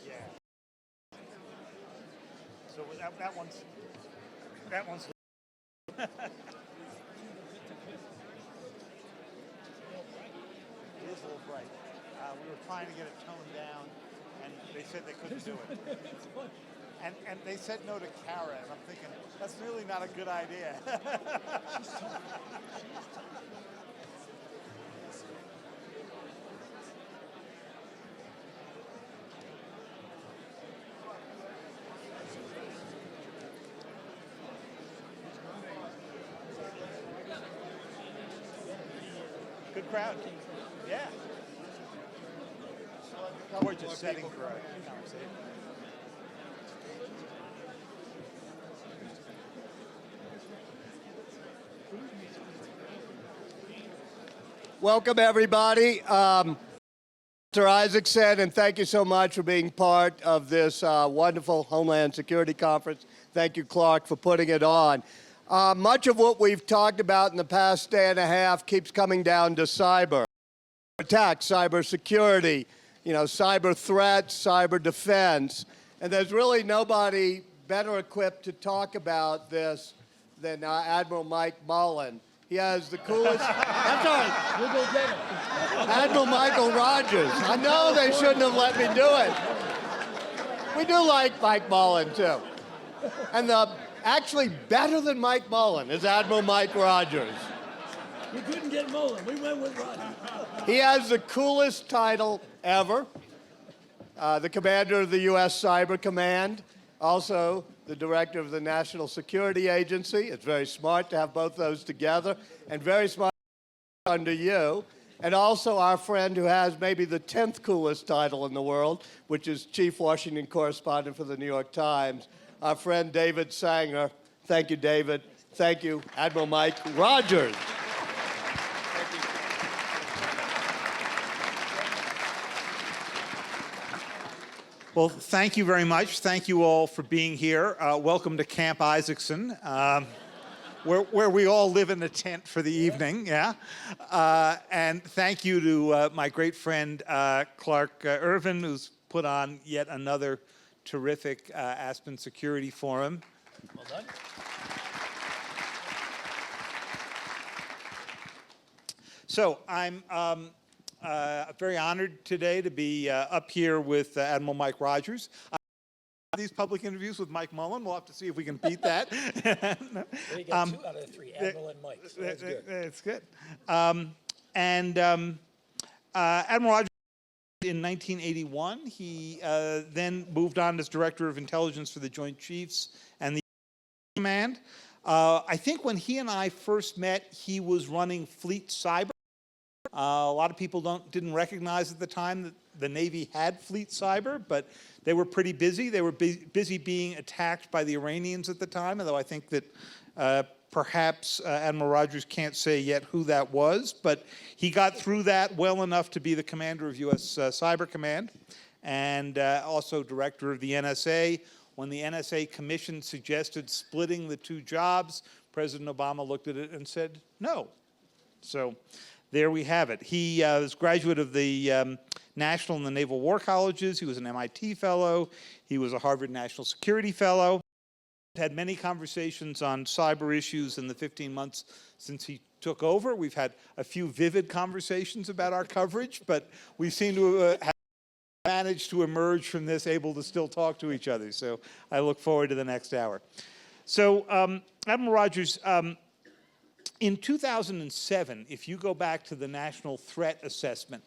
Yeah. So that one's. It is a little bright. We were trying to get it toned down, and they said they couldn't do it. And they said no to Kara, and I'm thinking, that's really not a good idea. Good crowd. Yeah. We're just setting for a conversation. Welcome, everybody. Mr. Isaacson, and thank you so much for being part of this wonderful Homeland Security Conference. Thank you, Clark, for putting it on. Much of what we've talked about in the past day and a half keeps coming down to cyber attacks, cyber security, cyber threats, cyber defense. And there's really nobody better equipped to talk about this than Admiral Mike Mullen. He has the coolest. That's all right. We'll go get him. Admiral Michael Rogers. I know they shouldn't have let me do it. We do like Mike Mullen, too. And actually better than Mike Mullen is Admiral Mike Rogers. We couldn't get Mullen. We went with Rogers. He has the coolest title ever. The commander of the U.S. Cyber Command. Also, the director of the National Security Agency. It's very smart to have both those together, and very smart under you. And also our friend who has maybe the 10th coolest title in the world, which is Chief Washington Correspondent for the New York Times, our friend David Sanger. Thank you, David. Thank you, Admiral Mike Rogers. Well, thank you very much. Thank you all for being here. Welcome to Camp Isaacson, where we all live in a tent for the evening, yeah? And thank you to my great friend, Clark Irvin, who's put on yet another terrific Aspen Security Forum. Well done. So I'm very honored today to be up here with Admiral Mike Rogers. These public interviews with Mike Mullen, we'll have to see if we can beat that. We got 2 out of 3, Admiral and Mike. So that's good. That's good. Admiral Rogers, in 1981, he then moved on as Director of Intelligence for the Joint Chiefs and the Command. I think when he and I first met, he was running Fleet Cyber. A lot of people didn't recognize at the time that the Navy had Fleet Cyber, but they were pretty busy. They were busy being attacked by the Iranians at the time, although I think that perhaps Admiral Rogers can't say yet who that was, but he got through that well enough to be the commander of U.S. Cyber Command and also director of the NSA. When the NSA Commission suggested splitting the 2 jobs, President Obama looked at it and said no. So there we have it. He was a graduate of the National and the Naval War Colleges. He was an MIT fellow. He was a Harvard National Security Fellow. Had many conversations on cyber issues in the 15 months since he took over. We've had a few vivid conversations about our coverage, but we seem to have managed to emerge from this able to still talk to each other. So I look forward to the next hour. So Admiral Rogers, in 2007, if you go back to the National Threat Assessment,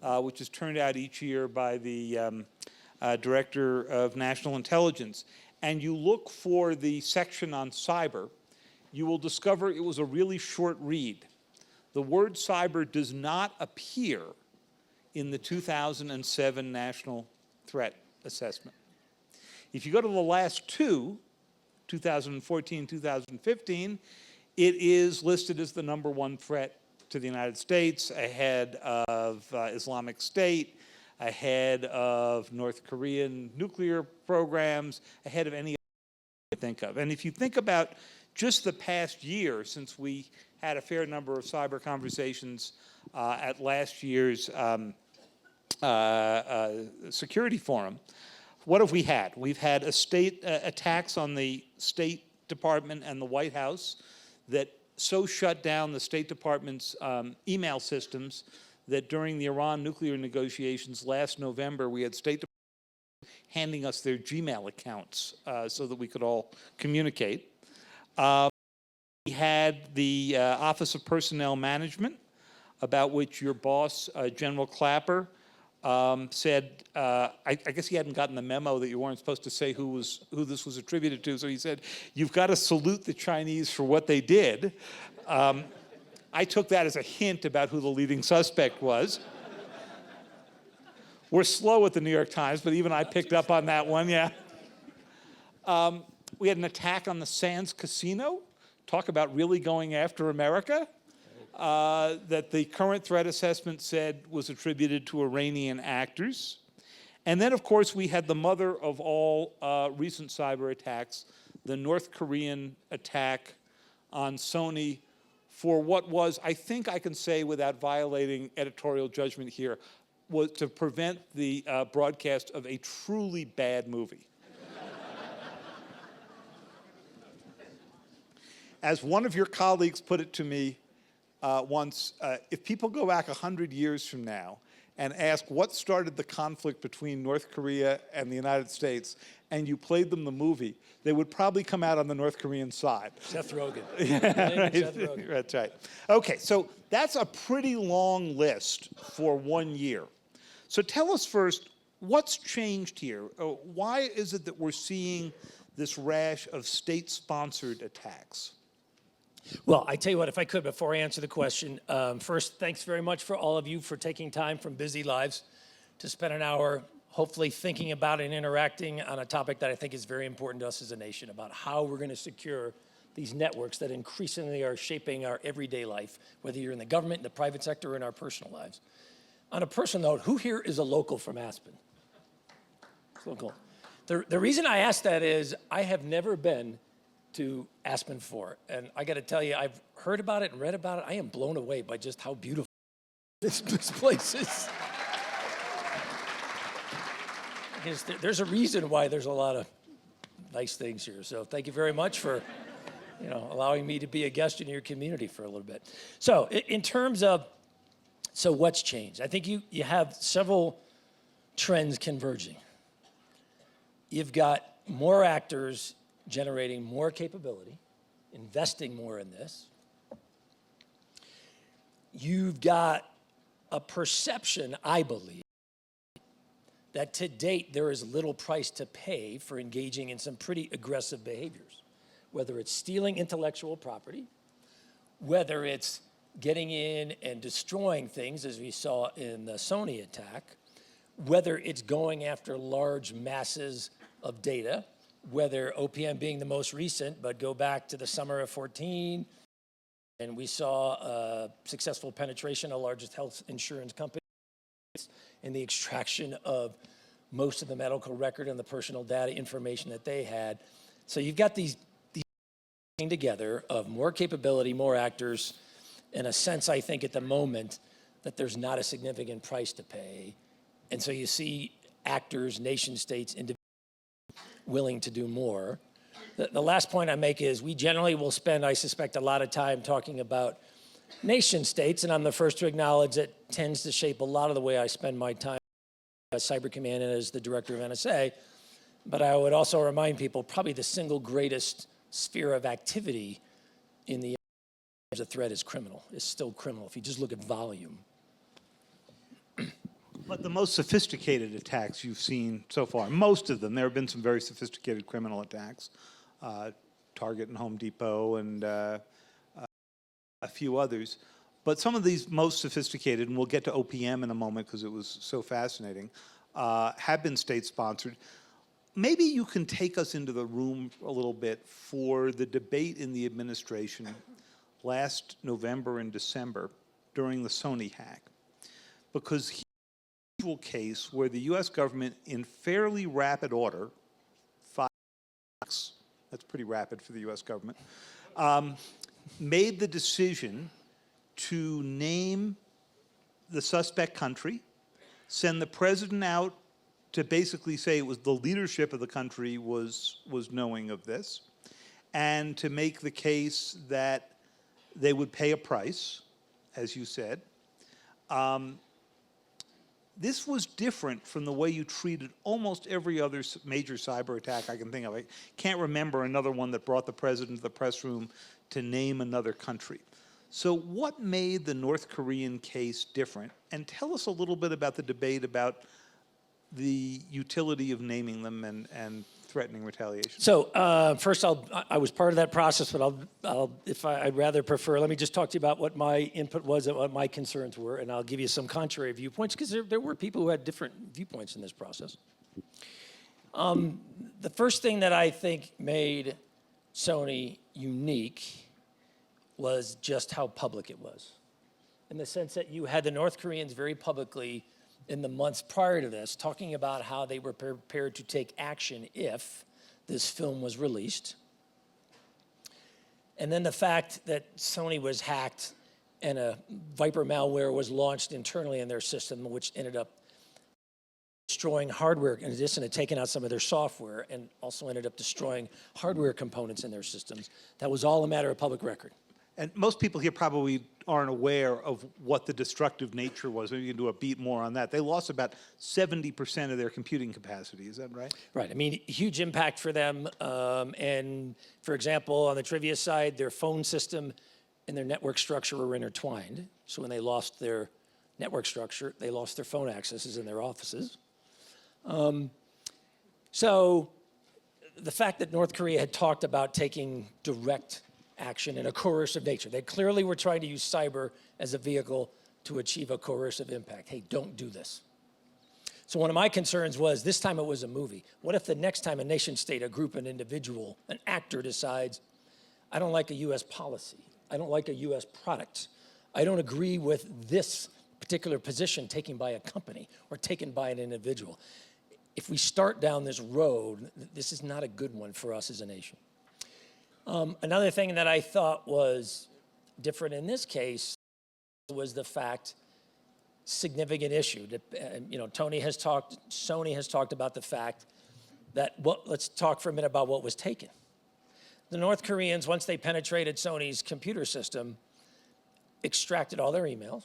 which is turned out each year by the Director of National Intelligence, and you look for the section on cyber, you will discover it was a really short read. The word cyber does not appear in the 2007 National Threat Assessment. If you go to the last 2, 2014, 2015, it is listed as the #1 threat to the United States, ahead of Islamic State, ahead of North Korean nuclear programs, ahead of any other you think of. And if you think about just the past year, since we had a fair number of cyber conversations at last year's Security Forum, what have we had? We've had attacks on the State Department and the White House that so shut down the State Department's email systems that during the Iran nuclear negotiations last November, we had State Department handing us their Gmail accounts so that we could all communicate. We had the Office of Personnel Management, about which your boss, General Clapper, said, I guess he hadn't gotten the memo that you weren't supposed to say who this was attributed to, so he said, you've got to salute the Chinese for what they did. I took that as a hint about who the leading suspect was. We're slow at the New York Times, but even I picked up on that one, yeah. We had an attack on the Sands Casino. Talk about really going after America. That the current threat assessment said was attributed to Iranian actors. And then, of course, we had the mother of all recent cyber attacks, the North Korean attack on Sony for what was, I think I can say without violating editorial judgment here, was to prevent the broadcast of a truly bad movie. As one of your colleagues put it to me once, if people go back 100 years from now and ask what started the conflict between North Korea and the United States, and you played them the movie, they would probably come out on the North Korean side. Seth Rogen. Yeah, right. Seth Rogen. That's right. Okay, so that's a pretty long list for 1 year. So tell us first, what's changed here? Why is it that we're seeing this rash of state-sponsored attacks? Well, I tell you what, if I could, before I answer the question, first, thanks very much for all of you for taking time from busy lives to spend an hour hopefully thinking about and interacting on a topic that I think is very important to us as a nation, about how we're going to secure these networks that increasingly are shaping our everyday life, whether you're in the government, in the private sector, or in our personal lives. On a personal note, who here is a local from Aspen? It's local. The reason I ask that is I have never been to Aspen before, and I got to tell you, I've heard about it and read about it. I am blown away by just how beautiful this place is. Because there's a reason why there's a lot of nice things here. So thank you very much for allowing me to be a guest in your community for a little bit. So in terms of, so what's changed? I think you have several trends converging. You've got more actors generating more capability, investing more in this. You've got a perception, I believe, that to date there is little price to pay for engaging in some pretty aggressive behaviors, whether it's stealing intellectual property, whether it's getting in and destroying things, as we saw in the Sony attack, whether it's going after large masses of data, whether OPM being the most recent, but go back to the summer of 14, and we saw a successful penetration of the largest health insurance company and the extraction of most of the medical record and the personal data information that they had. So you've got these together of more capability, more actors, in a sense, I think, at the moment, that there's not a significant price to pay. And so you see actors, nation states, individuals willing to do more. The last point I make is we generally will spend, I suspect, a lot of time talking about nation states, and I'm the first to acknowledge that tends to shape a lot of the way I spend my time as Cyber Command and as the director of NSA. But I would also remind people probably the single greatest sphere of activity in the the threat is criminal. It's still criminal if you just look at volume. But the most sophisticated attacks you've seen so far, most of them, there have been some very sophisticated criminal attacks, Target and Home Depot and a few others. But some of these most sophisticated, and we'll get to OPM in a moment because it was so fascinating, have been state-sponsored. Maybe you can take us into the room a little bit for the debate in the administration last November and December during the Sony hack. Because here's an unusual case where the US government, in fairly rapid order, 5 weeks, that's pretty rapid for the US government, made the decision to name the suspect country, send the president out to basically say it was the leadership of the country was knowing of this, and to make the case that they would pay a price, as you said. This was different from the way you treated almost every other major cyber attack I can think of. I can't remember another one that brought the president to the press room to name another country. So what made the North Korean case different? And tell us a little bit about the debate about the utility of naming them and threatening retaliation. So first, I was part of that process, but I'd rather prefer, let me just talk to you about what my input was and what my concerns were, and I'll give you some contrary viewpoints, because there were people who had different viewpoints in this process. The first thing that I think made Sony unique was just how public it was, in the sense that you had the North Koreans very publicly in the months prior to this, talking about how they were prepared to take action if this film was released. And then the fact that Sony was hacked and a Viper malware was launched internally in their system, which ended up destroying hardware, in addition to taking out some of their software, and also ended up destroying hardware components in their systems. That was all a matter of public record. And most people here probably aren't aware of what the destructive nature was. Maybe you can do a beat more on that. They lost about 70% of their computing capacity. Is that right? Right. I mean, huge impact for them. And for example, on the trivia side, their phone system and their network structure were intertwined. So when they lost their network structure, they lost their phone accesses in their offices. So the fact that North Korea had talked about taking direct action in a coercive nature. They clearly were trying to use cyber as a vehicle to achieve a coercive impact. Hey, don't do this. So one of my concerns was, this time it was a movie. What if the next time a nation state, a group, an individual, an actor decides, I don't like a US policy, I don't like a US product, I don't agree with this particular position taken by a company or taken by an individual. If we start down this road, this is not a good one for us as a nation. Another thing that I thought was different in this case was the fact, significant issue. You know, Sony has talked about the fact that, let's talk for a minute about what was taken. The North Koreans, once they penetrated Sony's computer system, extracted all their emails,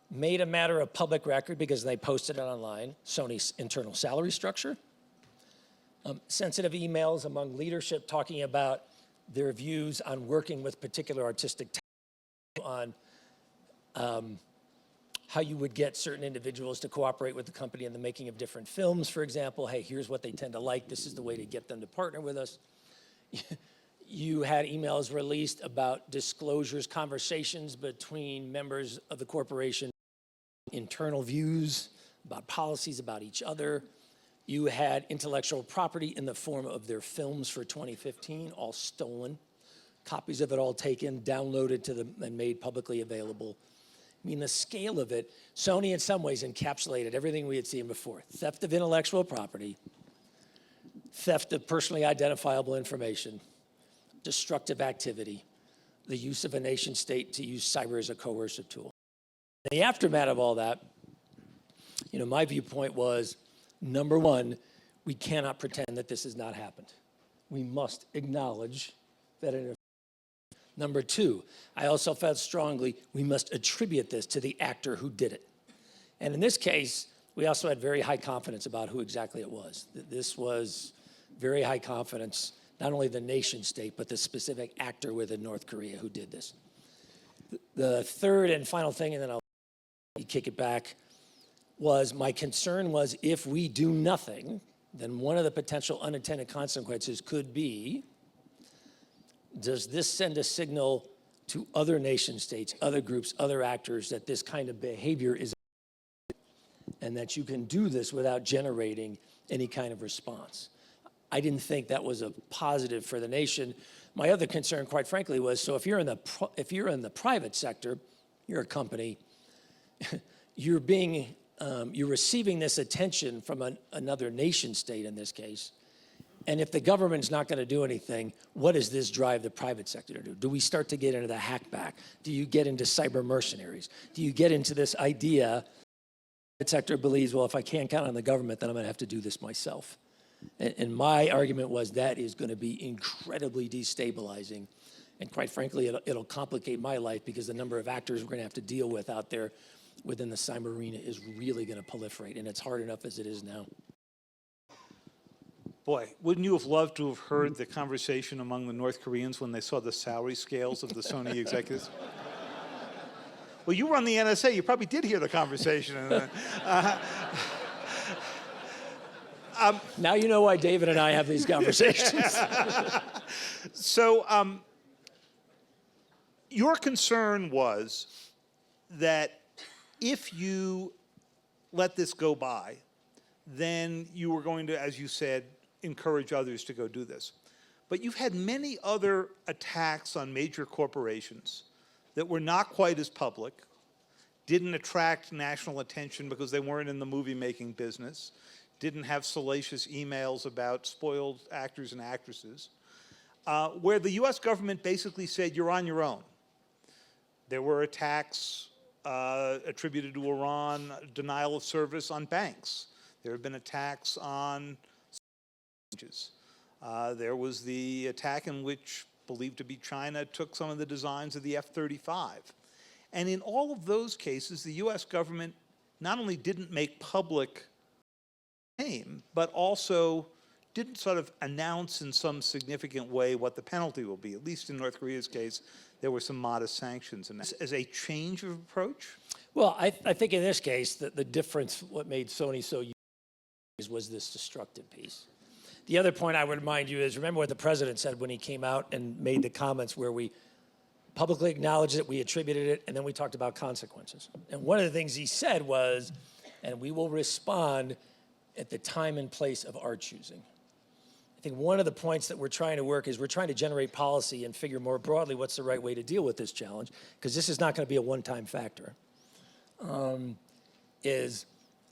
made a matter of public record because they posted it online, Sony's internal salary structure, sensitive emails among leadership talking about their views on working with particular artistic talent, on how you would get certain individuals to cooperate with the company in the making of different films, for example. Hey, here's what they tend to like. This is the way to get them to partner with us. You had emails released about disclosures, conversations between members of the corporation, internal views about policies about each other. You had intellectual property in the form of their films for 2015, all stolen. Copies of it all taken, downloaded to them, and made publicly available. I mean, the scale of it, Sony in some ways encapsulated everything we had seen before. Theft of intellectual property, theft of personally identifiable information, destructive activity, the use of a nation state to use cyber as a coercive tool. In the aftermath of all that, you know, my viewpoint was, number one, we cannot pretend that this has not happened. We must acknowledge that it. Number two, I also felt strongly we must attribute this to the actor who did it. And in this case, we also had very high confidence about who exactly it was. This was very high confidence, not only the nation state, but the specific actor within North Korea who did this. The third and final thing, and then I'll kick it back, was my concern was if we do nothing, then one of the potential unintended consequences could be, does this send a signal to other nation states, other groups, other actors that this kind of behavior is, and that you can do this without generating any kind of response? I didn't think that was a positive for the nation. My other concern, quite frankly, was, so if you're in the private sector, you're a company, you're receiving this attention from another nation state in this case. And if the government's not going to do anything, what does this drive the private sector to do? Do we start to get into the hackback? Do you get into cyber mercenaries? Do you get into this idea sector believes, well, if I can't count on the government, then I'm going to have to do this myself. And my argument was that is going to be incredibly destabilizing. And quite frankly, it'll complicate my life because the number of actors we're going to have to deal with out there within the cyber arena is really going to proliferate. And it's hard enough as it is now. Boy, wouldn't you have loved to have heard the conversation among the North Koreans when they saw the salary scales of the Sony executives? Well, you run the NSA. You probably did hear the conversation. Now you know why David and I have these conversations. So your concern was that if you let this go by, then you were going to, as you said, encourage others to go do this. But you've had many other attacks on major corporations that were not quite as public, didn't attract national attention because they weren't in the movie-making business, didn't have salacious emails about spoiled actors and actresses, where the US government basically said, you're on your own. There were attacks attributed to Iran, denial of service on banks. There have been attacks on there was the attack in which, believed to be China, took some of the designs of the F-35. And in all of those cases, the US government not only didn't make public name, but also didn't sort of announce in some significant way what the penalty will be. At least in North Korea's case, there were some modest sanctions. And as a change of approach? Well, I think in this case, the difference, what made Sony so unique was this destructive piece. The other point I would remind you is, remember what the president said when he came out and made the comments where we publicly acknowledged it, we attributed it, and then we talked about consequences. And one of the things he said was, and we will respond at the time and place of our choosing. I think one of the points that we're trying to work is we're trying to generate policy and figure more broadly what's the right way to deal with this challenge, because this is not going to be a one-time factor. Is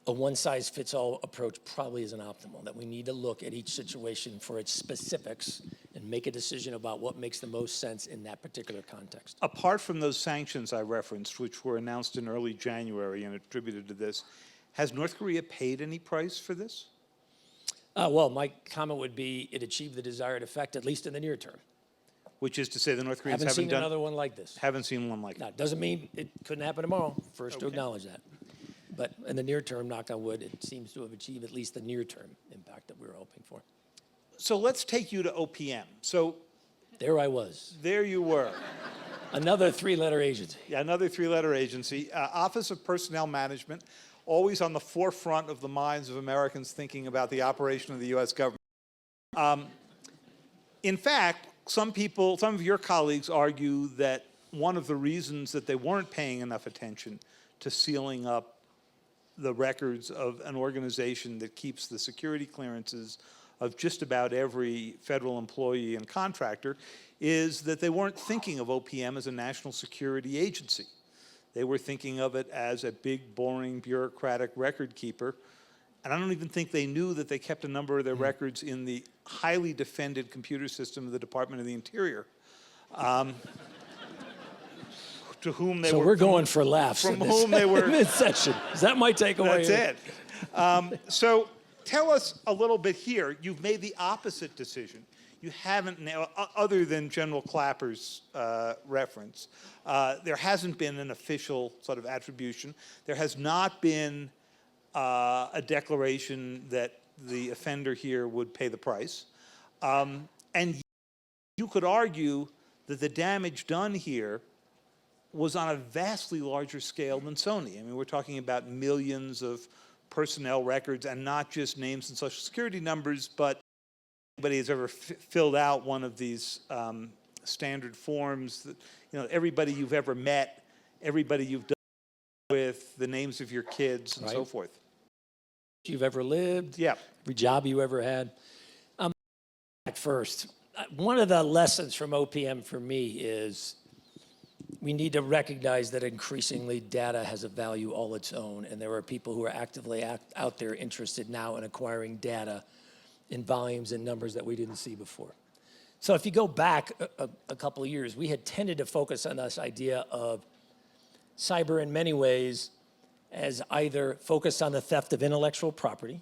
a one-size-fits-all approach probably isn't optimal, that we need to look at each situation for its specifics and make a decision about what makes the most sense in that particular context. Apart from those sanctions I referenced, which were announced in early January and attributed to this, has North Korea paid any price for this? Well, my comment would be it achieved the desired effect, at least in the near term. Which is to say the North Koreans Haven't haven't seen done... another one like this. Haven't seen one like Now, that. doesn't mean it couldn't happen tomorrow. First to Okay. acknowledge that. But in the near term, knock on wood, it seems to have achieved at least the near-term impact that we were hoping for. So let's take you to OPM. So There I was. there you were. Another three-letter agency. Yeah, another three-letter agency. Office of Personnel Management, always on the forefront of the minds of Americans thinking about the operation of the U.S. government. In fact, some of your colleagues argue that one of the reasons that they weren't paying enough attention to sealing up the records of an organization that keeps the security clearances of just about every federal employee and contractor is that they weren't thinking of OPM as a national security agency. They were thinking of it as a big, boring, bureaucratic record keeper. And I don't even think they knew that they kept a number of their records in the highly defended computer system of the Department of the Interior. To whom they So were... we're going for laughs. From whom they were... Mid-session. Is that my takeaway? That's it. So tell us a little bit here. You've made the opposite decision. You haven't, other than General Clapper's reference, there hasn't been an official sort of attribution. There has not been a declaration that the offender here would pay the price. And you could argue that the damage done here was on a vastly larger scale than Sony. I mean, we're talking about millions of personnel records and not just names and social security numbers, but anybody has ever filled out one of these standard forms that, you know, everybody you've ever met, everybody you've done with, the names of your kids and so forth. You've ever lived. Yeah. Every job you ever had. First, one of the lessons from OPM for me is we need to recognize that increasingly data has a value all its own, and there are people who are actively out there interested now in acquiring data in volumes and numbers that we didn't see before. So if you go back a couple of years, we had tended to focus on this idea of cyber in many ways as either focused on the theft of intellectual property,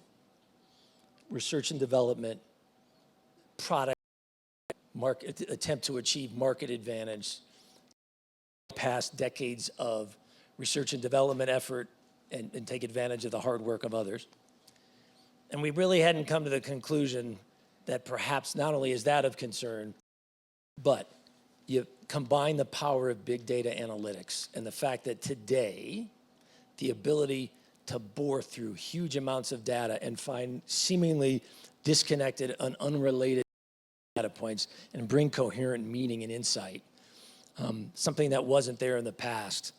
research and development, product, attempt to achieve market advantage, past decades of research and development effort and take advantage of the hard work of others. And we really hadn't come to the conclusion that perhaps not only is that of concern, but you combine the power of big data analytics and the fact that today, the ability to bore through huge amounts of data and find seemingly disconnected and unrelated data points and bring coherent meaning and insight, something that wasn't there in the past.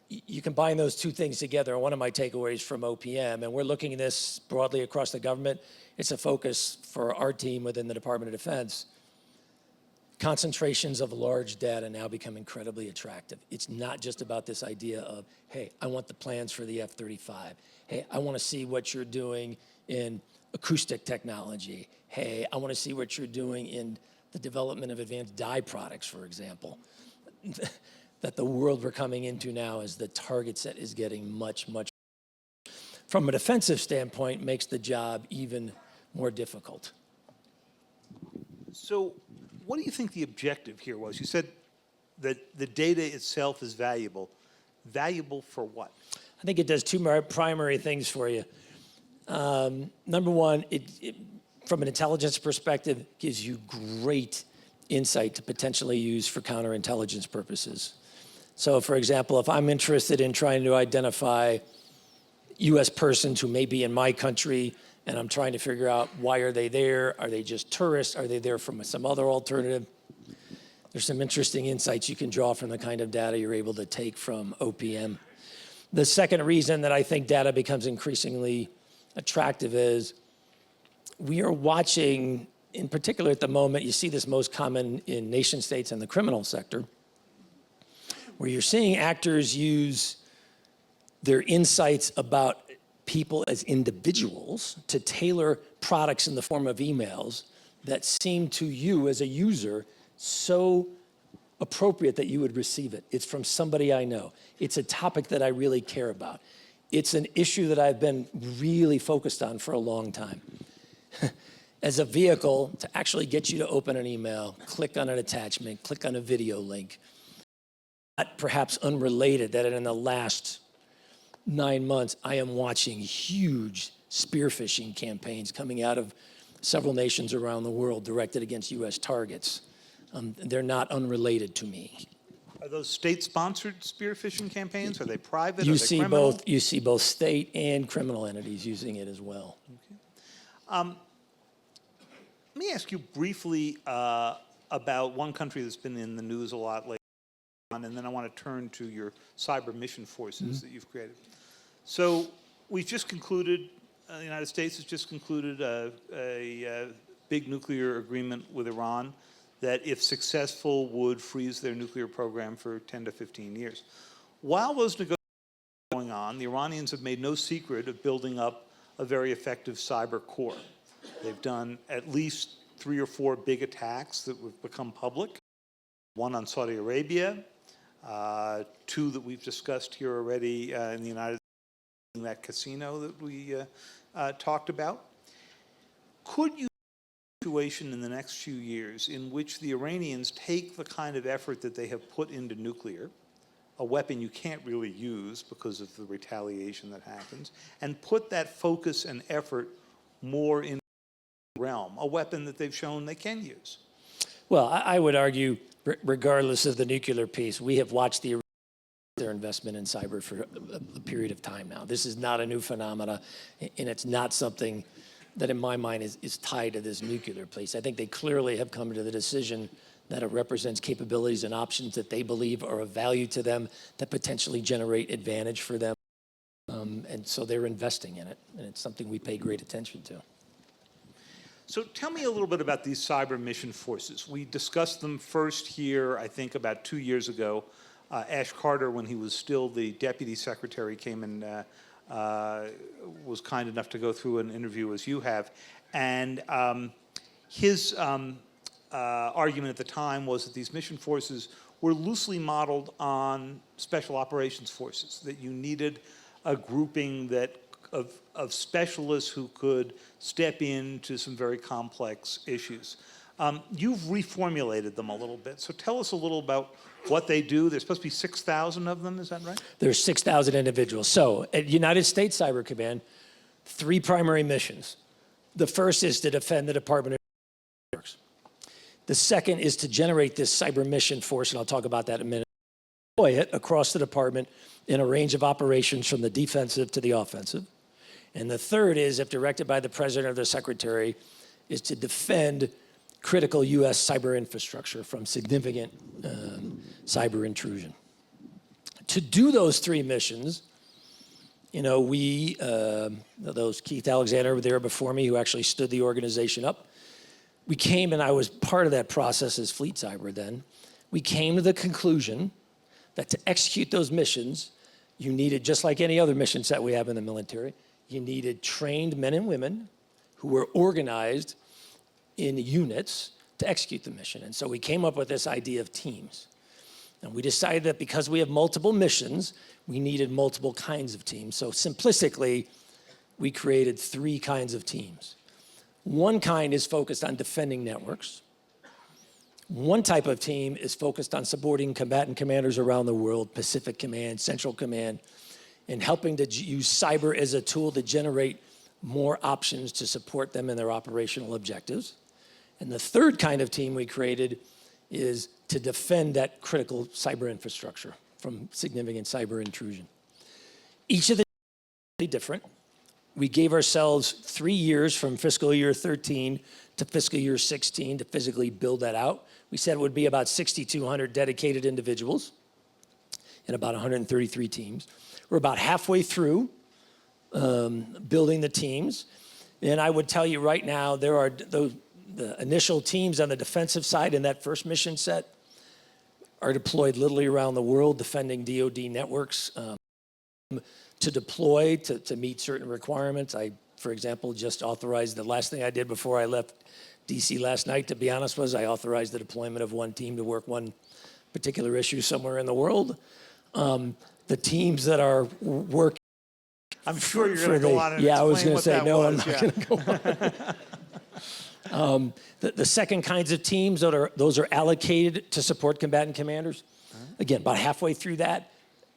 You combine those two things together, and one of my takeaways from OPM, and we're looking at this broadly across the government, it's a focus for our team within the Department of Defense. Concentrations of large data now become incredibly attractive. It's not just about this idea of, hey, I want the plans for the F-35. Hey, I want to see what you're doing in acoustic technology. Hey, I want to see what you're doing in the development of advanced dye products, for example. That the world we're coming into now is the target set is getting much, much, from a defensive standpoint, makes the job even more difficult. So what do you think the objective here was? You said that the data itself is valuable. Valuable for what? I think it does two primary things for you. Number one, it, from an intelligence perspective, gives you great insight to potentially use for counterintelligence purposes. So for example, if I'm interested in trying to identify US persons who may be in my country and I'm trying to figure out why are they there? Are they just tourists? Are they there from some other alternative? There's some interesting insights you can draw from the kind of data you're able to take from OPM. The second reason that I think data becomes increasingly attractive is we are watching, in particular at the moment, you see this most common in nation states and the criminal sector, where you're seeing actors use their insights about people as individuals to tailor products in the form of emails that seem to you as a user so appropriate that you would receive it. It's from somebody I know. It's a topic that I really care about. It's an issue that I've been really focused on for a long time. As a vehicle to actually get you to open an email, click on an attachment, click on a video link, perhaps unrelated, that in the last 9 months, I am watching huge spear phishing campaigns coming out of several nations around the world directed against US targets. They're not unrelated to me. Are those state-sponsored spear phishing campaigns? Are they private? You Are they see criminal? both. You see both state and criminal entities using it as well. Okay. Let me ask you briefly about one country that's been in the news a lot lately, and then I want to turn to your cyber mission forces that you've created. So we've just concluded, the United States has just concluded a big nuclear agreement with Iran that, if successful, would freeze their nuclear program for 10 to 15 years. While those negotiations are going on, the Iranians have made no secret of building up a very effective cyber core. They've done at least 3 or 4 big attacks that have become public. One on Saudi Arabia, 2 that we've discussed here already in the United States, that casino that we talked about. Could you see a situation in the next few years in which the Iranians take the kind of effort that they have put into nuclear, a weapon you can't really use because of the retaliation that happens, and put that focus and effort more in the realm, a weapon that they've shown they can use? Well, I would argue, regardless of the nuclear piece, we have watched their investment in cyber for a period of time now. This is not a new phenomena, and it's not something that in my mind is tied to this nuclear piece. I think they clearly have come to the decision that it represents capabilities and options that they believe are of value to them, that potentially generate advantage for them. And so they're investing in it, and it's something we pay great attention to. So tell me a little bit about these cyber mission forces. We discussed them first here, I think, about 2 years ago. Ash Carter, when he was still the deputy secretary, came and was kind enough to go through an interview as you have. And his argument at the time was that these mission forces were loosely modeled on special operations forces, that you needed a grouping that of specialists who could step into some very complex issues. You've reformulated them a little bit, so tell us a little about what they do. There's supposed to be 6,000 of them, is that right? There's 6,000 individuals. So at United States Cyber Command, 3 primary missions. The first is to defend the Department of Networks. The second is to generate this cyber mission force, and I'll talk about that in a minute, deploy it across the department in a range of operations from the defensive to the offensive. And the third is, if directed by the President or the Secretary, is to defend critical U.S. cyber infrastructure from significant cyber intrusion. To do those 3 missions, you know, those Keith Alexander there before me, who actually stood the organization up, we came, and I was part of that process as Fleet Cyber then, we came to the conclusion that to execute those missions, you needed, just like any other missions that we have in the military, you needed trained men and women who were organized in units to execute the mission. And so we came up with this idea of teams. And we decided that because we have multiple missions, we needed multiple kinds of teams. So simplistically, we created 3 kinds of teams. One kind is focused on defending networks. One type of team is focused on supporting combatant commanders around the world, Pacific Command, Central Command, and helping to use cyber as a tool to generate more options to support them in their operational objectives. And the third kind of team we created is to defend that critical cyber infrastructure from significant cyber intrusion. Each of the teams is different. We gave ourselves 3 years from fiscal year 13 to fiscal year 16 to physically build that out. We said it would be about 6,200 dedicated individuals and about 133 teams. We're about halfway through building the teams. And I would tell you right now, there are the initial teams on the defensive side in that first mission set are deployed literally around the world, defending DoD networks to deploy to meet certain requirements. I, for example, just authorized, the last thing I did before I left DC last night, to be honest, was I authorized the deployment of one team to work one particular issue somewhere in the world. The teams that are working. I'm sure you're going to go on and yeah, I was explain going to say, no, I'm not yeah. going to go on. The second kinds of teams, those are allocated to support combatant commanders. Again, about halfway through that,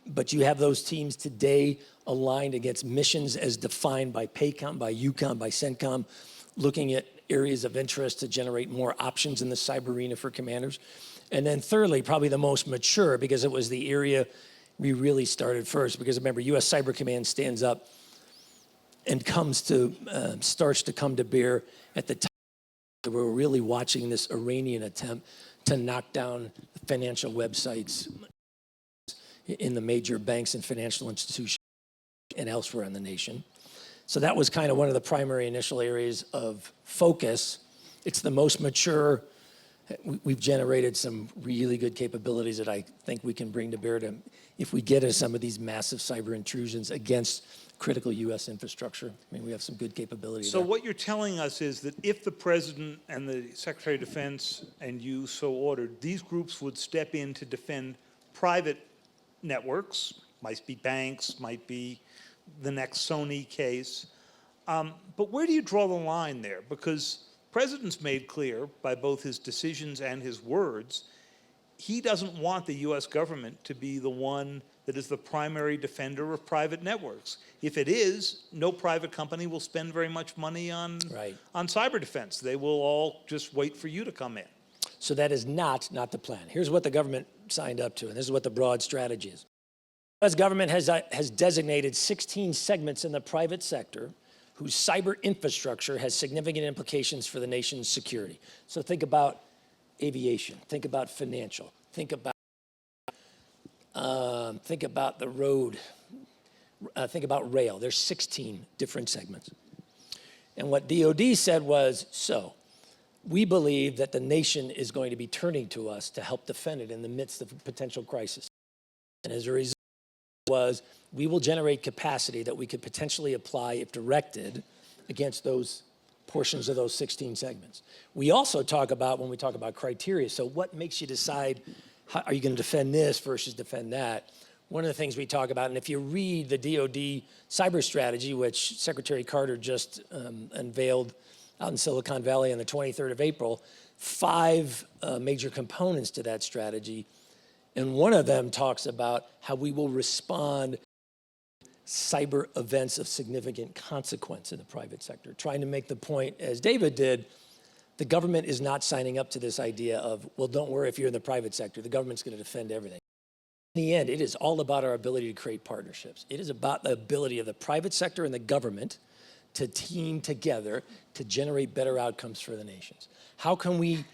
but you have those teams today aligned against missions as defined by PACOM, by EUCOM, by CENTCOM, looking at areas of interest to generate more options in the cyber arena for commanders. And then thirdly, probably the most mature, because it was the area we really started first, because remember, U.S. Cyber Command stands up and starts to come to bear at the time we're really watching this Iranian attempt to knock down financial websites in the major banks and financial institutions and elsewhere in the nation. So that was kind of one of the primary initial areas of focus. It's the most mature. We've generated some really good capabilities that I think we can bring to bear to, if we get into some of these massive cyber intrusions against critical U.S. infrastructure. I mean, we have some good capabilities. So what you're telling us is that if the President and the Secretary of Defense and you so ordered, these groups would step in to defend private networks, might be banks, might be the next Sony case. But where do you draw the line there? Because President's made clear by both his decisions and his words, he doesn't want the U.S. government to be the one that is the primary defender of private networks. If it is, no private company will spend very much money on cyber defense. They will all just wait for you to come in. So that is not the plan. Here's what the government signed up to, and this is what the broad strategy is. The U.S. government has designated 16 segments in the private sector whose cyber infrastructure has significant implications for the nation's security. So think about aviation, think about financial, think about the road, think about rail. There's 16 different segments. And what DoD said was, so we believe that the nation is going to be turning to us to help defend it in the midst of a potential crisis. And as a result, we will generate capacity that we could potentially apply, if directed, against those portions of those 16 segments. We also talk about, when we talk about criteria, so what makes you decide, are you going to defend this versus defend that? one of the things we talk about, and if you read the DoD cyber strategy, which Secretary Carter just unveiled out in Silicon Valley on the 23rd of April, 5 major components to that strategy. And one of them talks about how we will respond cyber events of significant consequence in the private sector, trying to make the point, as David did, the government is not signing up to this idea of, well, don't worry if you're in the private sector, the government's going to defend everything. In the end, it is all about our ability to create partnerships. It is about the ability of the private sector and the government to team together to generate better outcomes for the nations. How can we,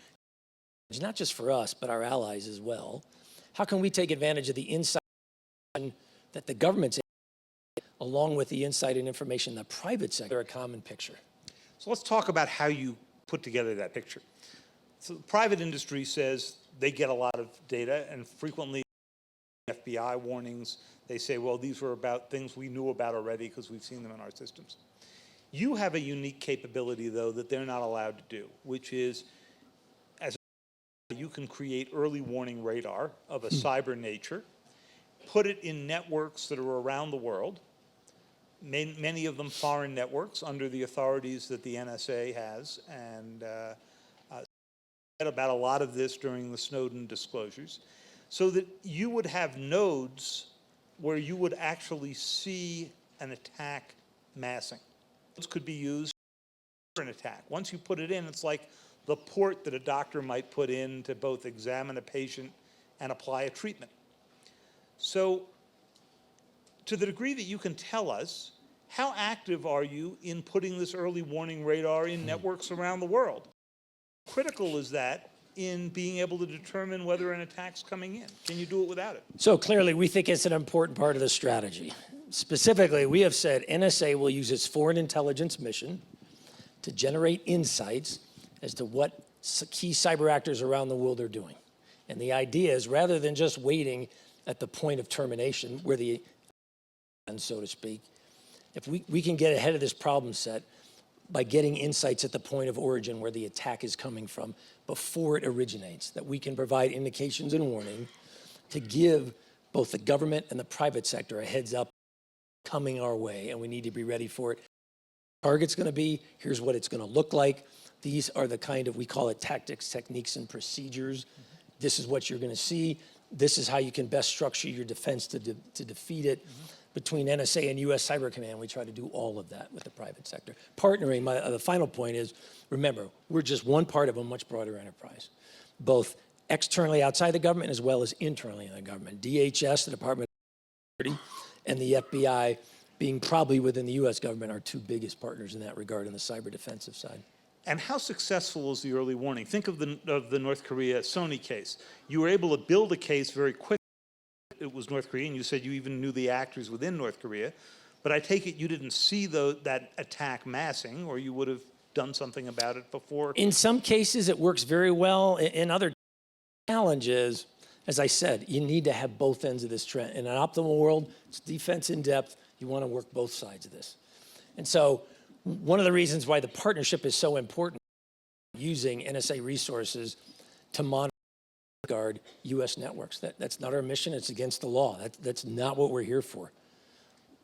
not just for us, but our allies as well, how can we take advantage of the insight that the government's along with the insight and information in the private sector, a common picture? So let's talk about how you put together that picture. So the private industry says they get a lot of data, and frequently FBI warnings, they say, well, these were about things we knew about already because we've seen them in our systems. You have a unique capability, though, that they're not allowed to do, which is, as you can create early warning radar of a cyber nature, put it in networks that are around the world, many of them foreign networks under the authorities that the NSA has, and read about a lot of this during the Snowden disclosures, so that you would have nodes where you would actually see an attack massing. This could be used for an attack. Once you put it in, it's like the port that a doctor might put in to both examine a patient and apply a treatment. So, to the degree that you can tell us, how active are you in putting this early warning radar in networks around the world? How critical is that in being able to determine whether an attack's coming in? Can you do it without it? So clearly, we think it's an important part of the strategy. Specifically, we have said NSA will use its foreign intelligence mission to generate insights as to what key cyber actors around the world are doing. And the idea is, rather than just waiting at the point of termination, where the, so to speak, if we can get ahead of this problem set by getting insights at the point of origin where the attack is coming from before it originates, that we can provide indications and warning to give both the government and the private sector a heads up coming our way, and we need to be ready for it. Target's going to be, here's what it's going to look like. These are the kind of, we call it tactics, techniques, and procedures. This is what you're going to see. This is how you can best structure your defense to defeat it. Between NSA and U.S. Cyber Command, we try to do all of that with the private sector. Partnering, the final point is, remember, we're just one part of a much broader enterprise, both externally outside the government as well as internally in the government. DHS, the Department of Security, and the FBI, being probably within the U.S. government, are 2 biggest partners in that regard on the cyber defensive side. And how successful is the early warning? Think of the North Korea Sony case. You were able to build a case very quickly. It was North Korea, and you said you even knew the actors within North Korea. But I take it you didn't see that attack massing, or you would have done something about it before? In some cases, it works very well. In other challenges, as I said, you need to have both ends of this trend. In an optimal world, it's defense in depth. You want to work both sides of this. And so one of the reasons why the partnership is so important, using NSA resources to monitor and guard U.S. networks. That's not our mission. It's against the law. That's not what we're here for.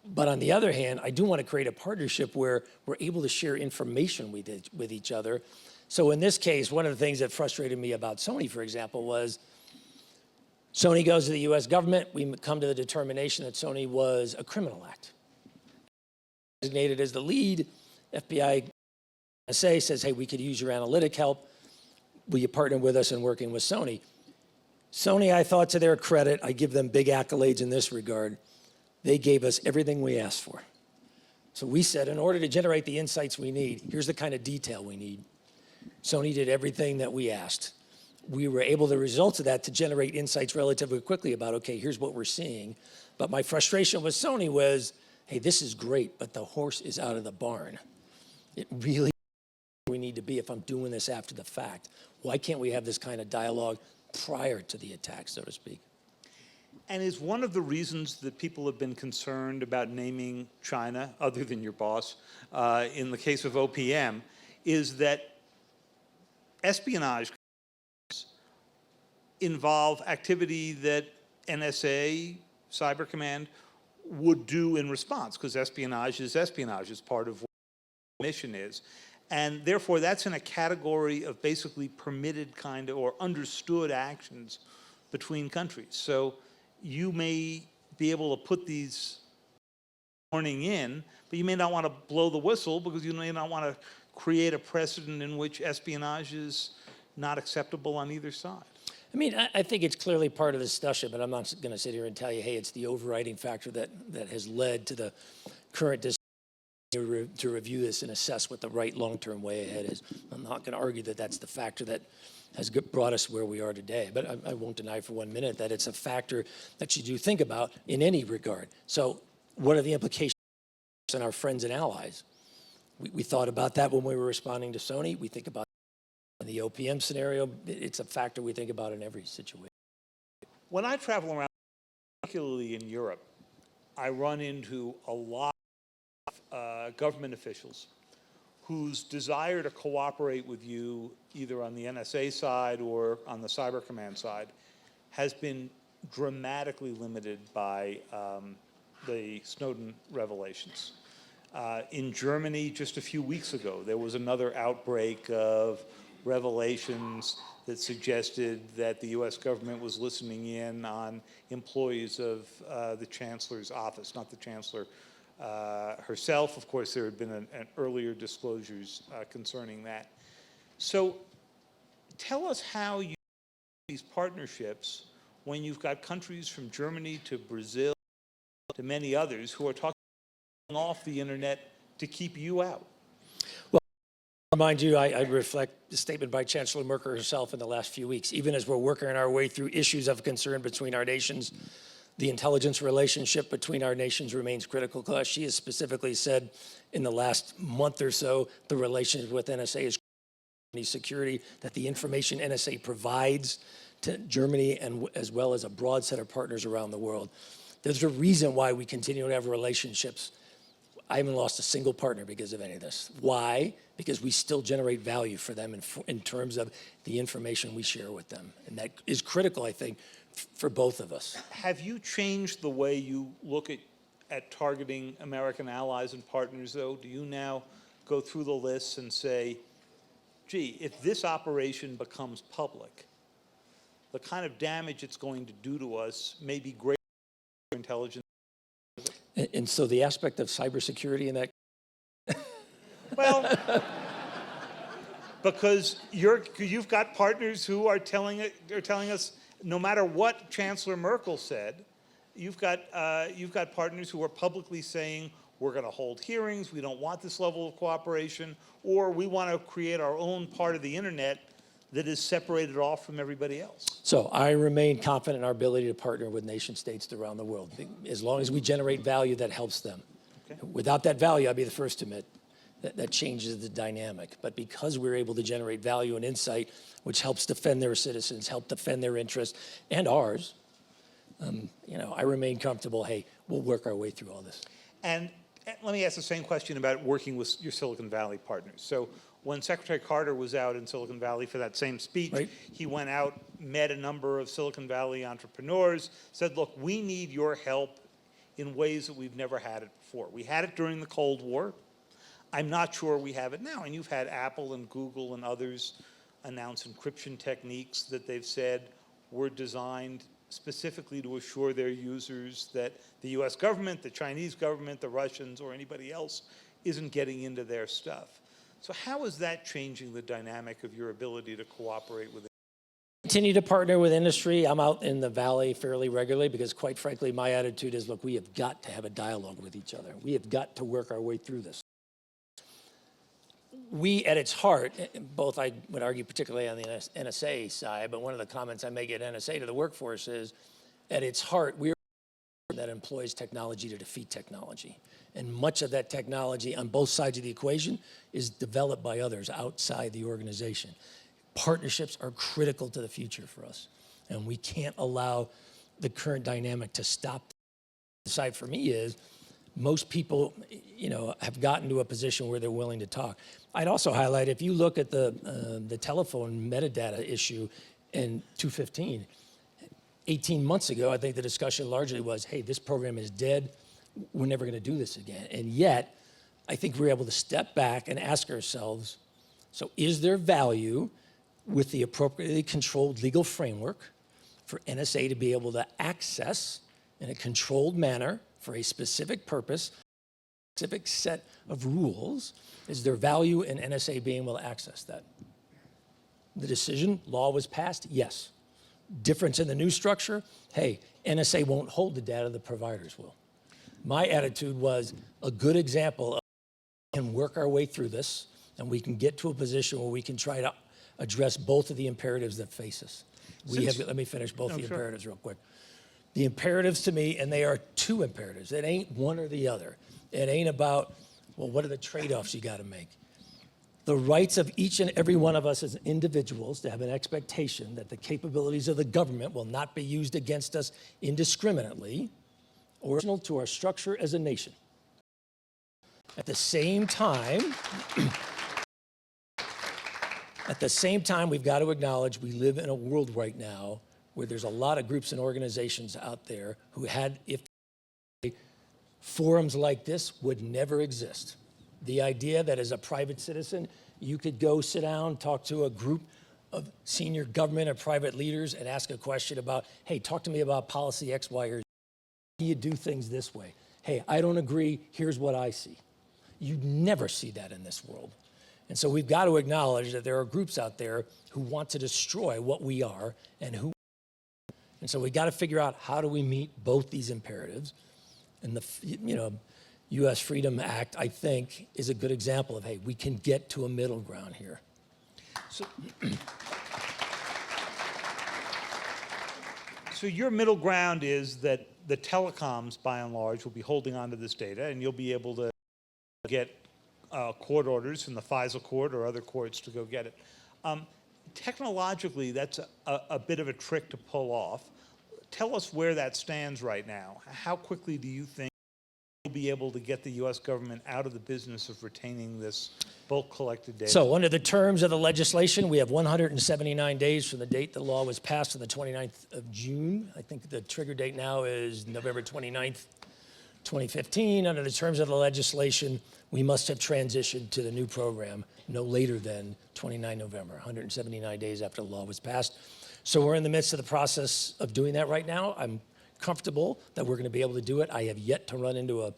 But on the other hand, I do want to create a partnership where we're able to share information with each other. So in this case, one of the things that frustrated me about Sony, for example, was Sony goes to the U.S. government. We come to the determination that Sony was a criminal act. Designated as the lead, FBI NSA says, hey, we could use your analytic help. Will you partner with us in working with Sony? Sony, I thought, to their credit, I give them big accolades in this regard. They gave us everything we asked for. So we said, in order to generate the insights we need, here's the kind of detail we need. Sony did everything that we asked. We were able, the results of that, to generate insights relatively quickly about, okay, here's what we're seeing. But my frustration with Sony was, hey, this is great, but the horse is out of the barn. It really we need to be if I'm doing this after the fact. Why can't we have this kind of dialogue prior to the attack, so to speak? And is one of the reasons that people have been concerned about naming China, other than your boss, in the case of OPM, is that espionage involve activity that NSA Cyber Command would do in response, because espionage is part of what the mission is. And therefore, that's in a category of basically permitted kind of, or understood actions between countries. So you may be able to put these warning in, but you may not want to blow the whistle because you may not want to create a precedent in which espionage is not acceptable on either side. I mean, I think it's clearly part of the discussion, but I'm not going to sit here and tell you, hey, it's the overriding factor that has led to the current decision to review this and assess what the right long-term way ahead is. I'm not going to argue that that's the factor that has brought us where we are today, but I won't deny for 1 minute that it's a factor that you do think about in any regard. So what are the implications on our friends and allies? We thought about that when we were responding to Sony. We think about in the OPM scenario. It's a factor we think about in every situation. When I travel around, particularly in Europe, I run into a lot of government officials whose desire to cooperate with you, either on the NSA side or on the Cyber Command side, has been dramatically limited by the Snowden revelations. In Germany, just a few weeks ago, there was another outbreak of revelations that suggested that the U.S. government was listening in on employees of the Chancellor's office, not the Chancellor herself. Of course, there had been an earlier disclosures concerning that. So tell us how you these partnerships when you've got countries from Germany to Brazil to many others who are talking off the internet to keep you out. Well, mind you, I reflect the statement by Chancellor Merkel herself in the last few weeks. Even as we're working our way through issues of concern between our nations, the intelligence relationship between our nations remains critical to us. She has specifically said in the last month or so, the relationship with NSA is security, that the information NSA provides to Germany and as well as a broad set of partners around the world. There's a reason why we continue to have relationships. I haven't lost a single partner because of any of this. Why? Because we still generate value for them in terms of the information we share with them. And that is critical, I think, for both of us. Have you changed the way you look at targeting American allies and partners, though? Do you now go through the lists and say, gee, if this operation becomes public, the kind of damage it's going to do to us may be greater than intelligence? And so the aspect of cybersecurity in that? Well, because you've got partners who are telling us, no matter what Chancellor Merkel said, you've got partners who are publicly saying, we're going to hold hearings, we don't want this level of cooperation, or we want to create our own part of the internet that is separated off from everybody else. So I remain confident in our ability to partner with nation states around the world, as long as we generate value that helps them. Okay. Without that value, I'd be the first to admit that changes the dynamic. But because we're able to generate value and insight, which helps defend their citizens, help defend their interests and ours, I remain comfortable, hey, we'll work our way through all this. And let me ask the same question about working with your Silicon Valley partners. So when Secretary Carter was out in Silicon Valley for that same speech, right, he went out, met a number of Silicon Valley entrepreneurs, said, look, we need your help in ways that we've never had it before. We had it during the Cold War. I'm not sure we have it now. And you've had Apple and Google and others announce encryption techniques that they've said were designed specifically to assure their users that the US government, the Chinese government, the Russians, or anybody else isn't getting into their stuff. So how is that changing the dynamic of your ability to cooperate with it? Continue to partner with industry. I'm out in the Valley fairly regularly because, quite frankly, my attitude is, look, we have got to have a dialogue with each other. We have got to work our way through this. We, at its heart, both I would argue particularly on the NSA side, but one of the comments I make at NSA to the workforce is, at its heart, we're that employs technology to defeat technology. And much of that technology on both sides of the equation is developed by others outside the organization. Partnerships are critical to the future for us. And we can't allow the current dynamic to stop. The side for me is most people, have gotten to a position where they're willing to talk. I'd also highlight, if you look at the telephone metadata issue in 215, 18 months ago, I think the discussion largely was, hey, this program is dead. We're never going to do this again. And yet, I think we're able to step back and ask ourselves, so is there value with the appropriately controlled legal framework for NSA to be able to access in a controlled manner for a specific purpose, specific set of rules? Is there value in NSA being able to access that? The decision, law was passed, yes. Difference in the new structure, hey, NSA won't hold the data, the providers will. My attitude was a good example of we can work our way through this and we can get to a position where we can try to address both of the imperatives that face us. Let me finish both the imperatives real quick. The imperatives to me, and they are two imperatives. It ain't one or the other. It ain't about, well, what are the trade-offs you got to make? The rights of each and every one of us as individuals to have an expectation that the capabilities of the government will not be used against us indiscriminately or to our structure as a nation. At the same time, we've got to acknowledge we live in a world right now where there's a lot of groups and organizations out there who had, if forums like this would never exist. The idea that as a private citizen, you could go sit down, talk to a group of senior government or private leaders and ask a question about, hey, talk to me about policy X, Y, or Z. Do you do things this way? Hey, I don't agree, here's what I see. You never see that in this world. And so we've got to acknowledge that there are groups out there who want to destroy what we are and so we've got to figure out how do we meet both these imperatives. And the U.S. Freedom Act, I think, is a good example of, hey, we can get to a middle ground here. So your middle ground is that the telecoms, by and large, will be holding onto this data, and you'll be able to get court orders from the FISA court or other courts to go get it. Technologically, that's a bit of a trick to pull off. Tell us where that stands right now. How quickly do you think you'll be able to get the U.S. government out of the business of retaining this bulk collected data? So under the terms of the legislation, we have 179 days from the date the law was passed on the 29th of June. I think the trigger date now is November 29th, 2015. Under the terms of the legislation, we must have transitioned to the new program no later than 29 November, 179 days after the law was passed. So we're in the midst of the process of doing that right now. I'm comfortable that we're going to be able to do it. I have yet to run into a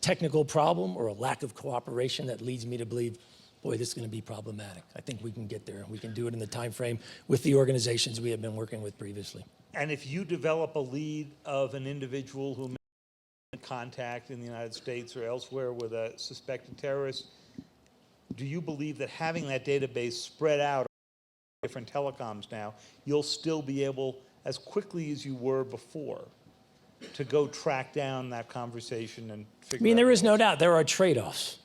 technical problem or a lack of cooperation that leads me to believe, boy, this is going to be problematic. I think we can get there. We can do it in the time frame with the organizations we have been working with previously. And if you develop a lead of an individual who may have contact in the United States or elsewhere with a suspected terrorist, do you believe that having that database spread out different telecoms now, you'll still be able, as quickly as you were before, to go track down that conversation and figure out? I mean, there is no doubt there are trade-offs.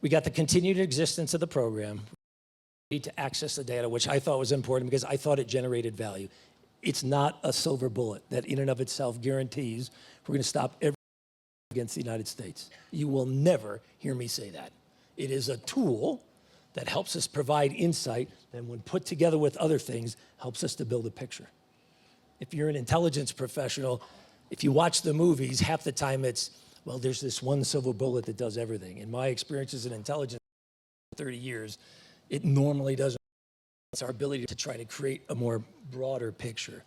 We got the continued existence of the program. We need to access the data, which I thought was important because I thought it generated value. It's not a silver bullet that in and of itself guarantees we're going to stop everything against the United States. You will never hear me say that. It is a tool that helps us provide insight and when put together with other things, helps us to build a picture. If you're an intelligence professional, if you watch the movies, half the time it's, well, there's this one silver bullet that does everything. In my experience as an intelligence for 30 years, it normally doesn't. It's our ability to try to create a more broader picture.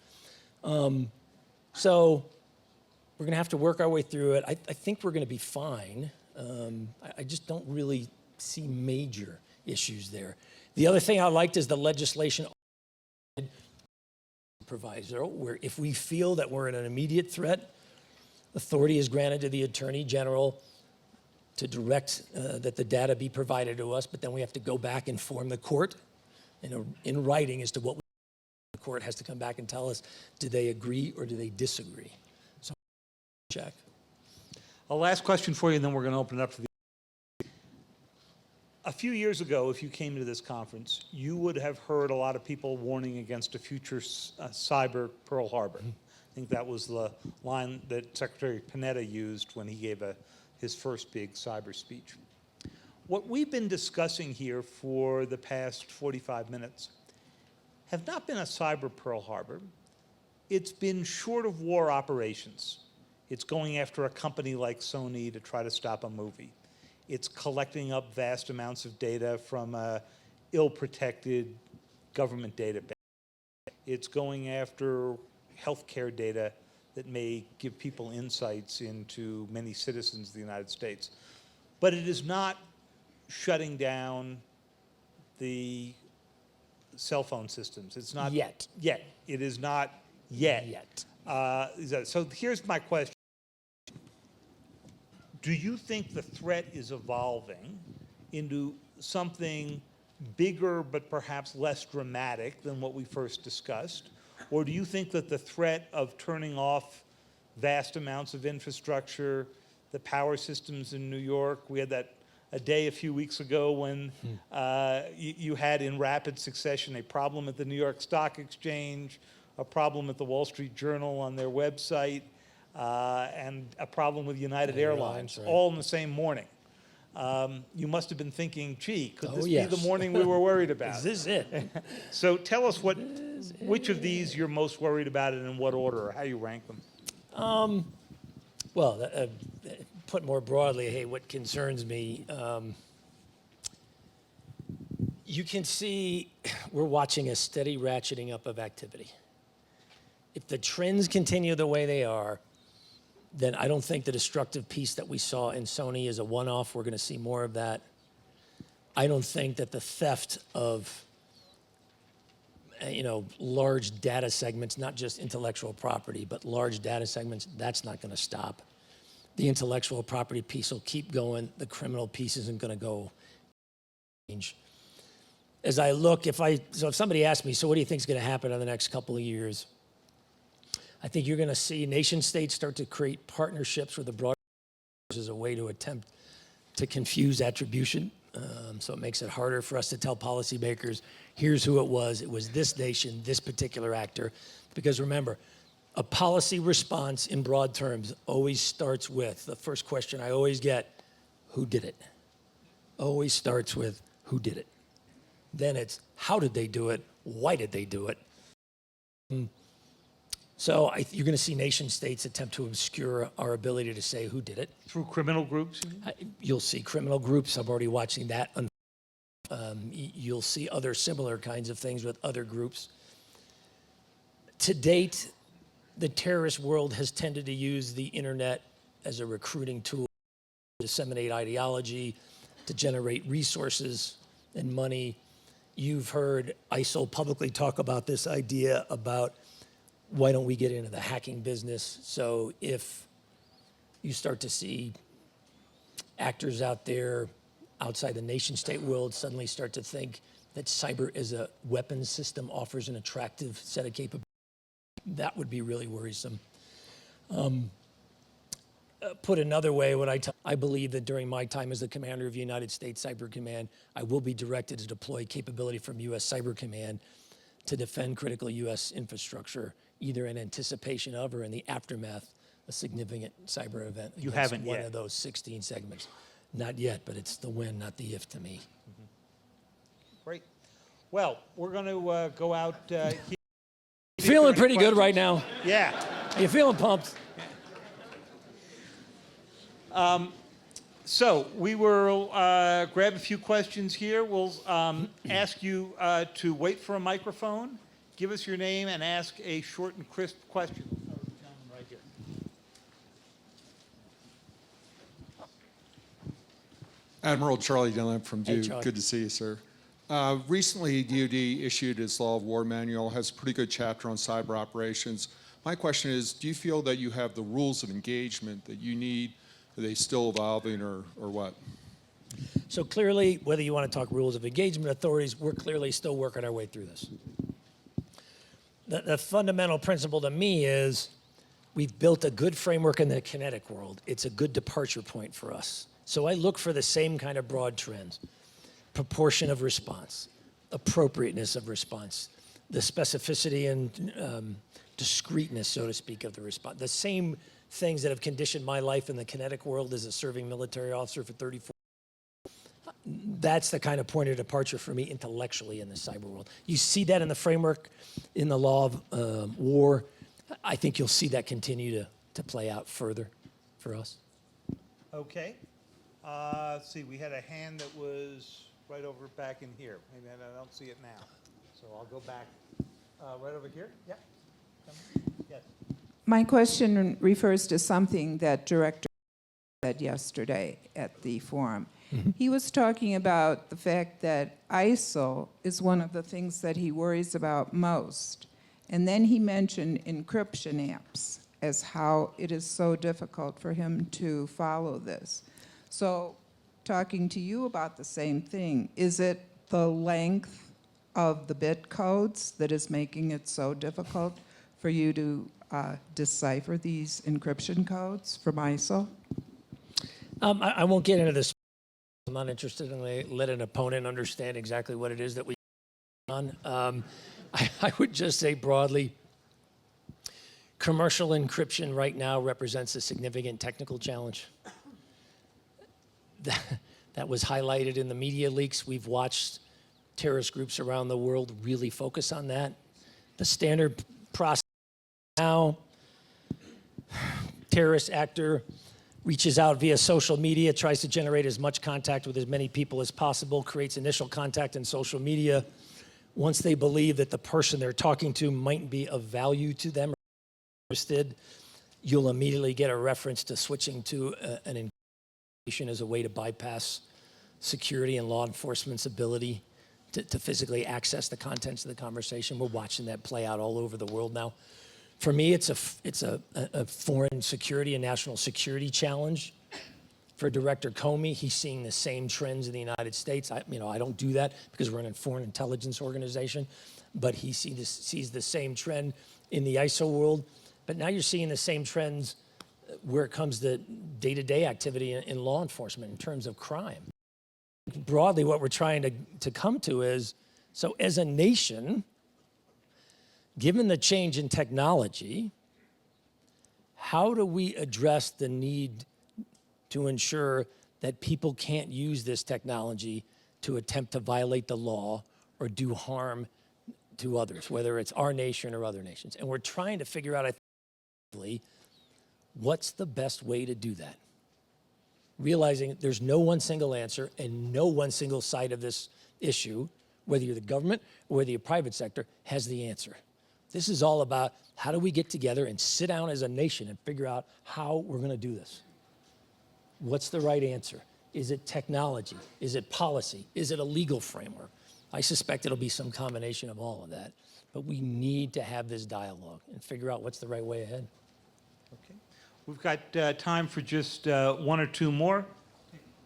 So we're going to have to work our way through it. I think we're going to be fine. I just don't really see major issues there. The other thing I liked is the legislation proviso, where if we feel that we're in an immediate threat, authority is granted to the Attorney General to direct that the data be provided to us, but then we have to go back and inform the court in writing as to what the court has to come back and tell us, do they agree or do they disagree? So check. A last question for you, and then we're going to open it up to the. A few years ago, if you came to this conference, you would have heard a lot of people warning against a future cyber Pearl Harbor. I think that was the line that Secretary Panetta used when he gave his first big cyber speech. What we've been discussing here for the past 45 minutes have not been a cyber Pearl Harbor, it's been short of war operations. It's going after a company like Sony to try to stop a movie. It's collecting up vast amounts of data from a ill-protected government database. It's going after healthcare data that may give people insights into many citizens of the United States. But it is not shutting down the cell phone systems. It's not Yet. Yet. It is not yet. Yet. So here's my question. Do you think the threat is evolving into something bigger but perhaps less dramatic than what we first discussed? Or do you think that the threat of turning off vast amounts of infrastructure, the power systems in New York, we had that a day a few weeks ago when you had in rapid succession a problem at the New York Stock Exchange, a problem at the Wall Street Journal on their website, and a problem with United Airlines, right. all in the same morning. You must have been thinking, gee, could this yes. be the morning we were worried about? Is this it? So tell us which of these you're most worried about and in what order, or how you rank them. Well, put more broadly, hey, what concerns me, you can see we're watching a steady ratcheting up of activity. If the trends continue the way they are, then I don't think the destructive piece that we saw in Sony is a one-off. We're going to see more of that. I don't think that the theft of large data segments, not just intellectual property, but large data segments, that's not going to stop. The intellectual property piece will keep going. The criminal piece isn't going to go change. As I look, so if somebody asks me, so what do you think is going to happen in the next couple of years? I think you're going to see nation states start to create partnerships with the broader as a way to attempt to confuse attribution. So it makes it harder for us to tell policymakers, here's who it was this nation, this particular actor. Because remember, a policy response in broad terms always starts with, the first question I always get, who did it? Always starts with, who did it? Then it's, how did they do it? Why did they do it? So you're going to see nation states attempt to obscure our ability to say who did it. Through criminal groups? You'll see criminal groups. I'm already watching that. You'll see other similar kinds of things with other groups. To date, the terrorist world has tended to use the internet as a recruiting tool to disseminate ideology, to generate resources and money. You've heard ISIL publicly talk about this idea about why don't we get into the hacking business? So if you start to see actors out there outside the nation state world suddenly start to think that cyber as a weapons system offers an attractive set of capabilities, that would be really worrisome. Put another way, I believe that during my time as the commander of the United States Cyber Command, I will be directed to deploy capability from U.S. Cyber Command to defend critical U.S. infrastructure, either in anticipation of or in the aftermath a significant cyber event. You haven't one yet. of those 16 segments. Not yet, but it's the when, not the if to me. Great. Well, we're going to go out here. Feeling pretty good right now. Yeah. You feeling pumped? So we will grab a few questions here. We'll ask you to wait for a microphone, give us your name, and ask a short and crisp question. Right here. Admiral Charlie Dillon from Hey, Duke. Charlie. Good to see you, sir. Recently, DoD issued its Law of War manual, has a pretty good chapter on cyber operations. My question is, do you feel that you have the rules of engagement that you need? Are they still evolving or what? So clearly, whether you want to talk rules of engagement authorities, we're clearly still working our way through this. The fundamental principle to me is we've built a good framework in the kinetic world. It's a good departure point for us. So I look for the same kind of broad trends. Proportion of response, appropriateness of response, the specificity and discreteness, so to speak, of the response. The same things that have conditioned my life in the kinetic world as a serving military officer for 34. That's the kind of point of departure for me intellectually in the cyber world. You see that in the framework, in the law of war. I think you'll see that continue to play out further for us. Okay. Let's see, we had a hand that was right over back in here. Maybe I don't see it now. So I'll go back right over here. Yeah. Yes. My question refers to something that Director said yesterday at the forum. He was talking about the fact that ISIL is one of the things that he worries about most. And then he mentioned encryption apps as how it is so difficult for him to follow this. So talking to you about the same thing, is it the length of the bit codes that is making it so difficult for you to decipher these encryption codes from ISIL? I won't get into this. I'm not interested in let an opponent understand exactly what it is that we on. I would just say broadly, commercial encryption right now represents a significant technical challenge. That was highlighted in the media leaks. We've watched terrorist groups around the world really focus on that. The standard process now, terrorist actor reaches out via social media, tries to generate as much contact with as many people as possible, creates initial contact in social media. Once they believe that the person they're talking to might be of value to them or interested, you'll immediately get a reference to switching to an encryption as a way to bypass security and law enforcement's ability to physically access the contents of the conversation. We're watching that play out all over the world now. For me, it's a foreign security and national security challenge. For Director Comey, he's seeing the same trends in the United States. I don't do that because we're in a foreign intelligence organization, but he sees the same trend in the ISO world. But now you're seeing the same trends where it comes to day-to-day activity in law enforcement in terms of crime. Broadly, what we're trying to come to is, so as a nation, given the change in technology, how do we address the need to ensure that people can't use this technology to attempt to violate the law or do harm to others, whether it's our nation or other nations? And we're trying to figure out, I think, what's the best way to do that? Realizing there's no one single answer and no one single side of this issue, whether you're the government or whether you're private sector, has the answer. This is all about how do we get together and sit down as a nation and figure out how we're going to do this. What's the right answer? Is it technology? Is it policy? Is it a legal framework? I suspect it'll be some combination of all of that. But we need to have this dialogue and figure out what's the right way ahead. Okay. We've got time for just one or two more.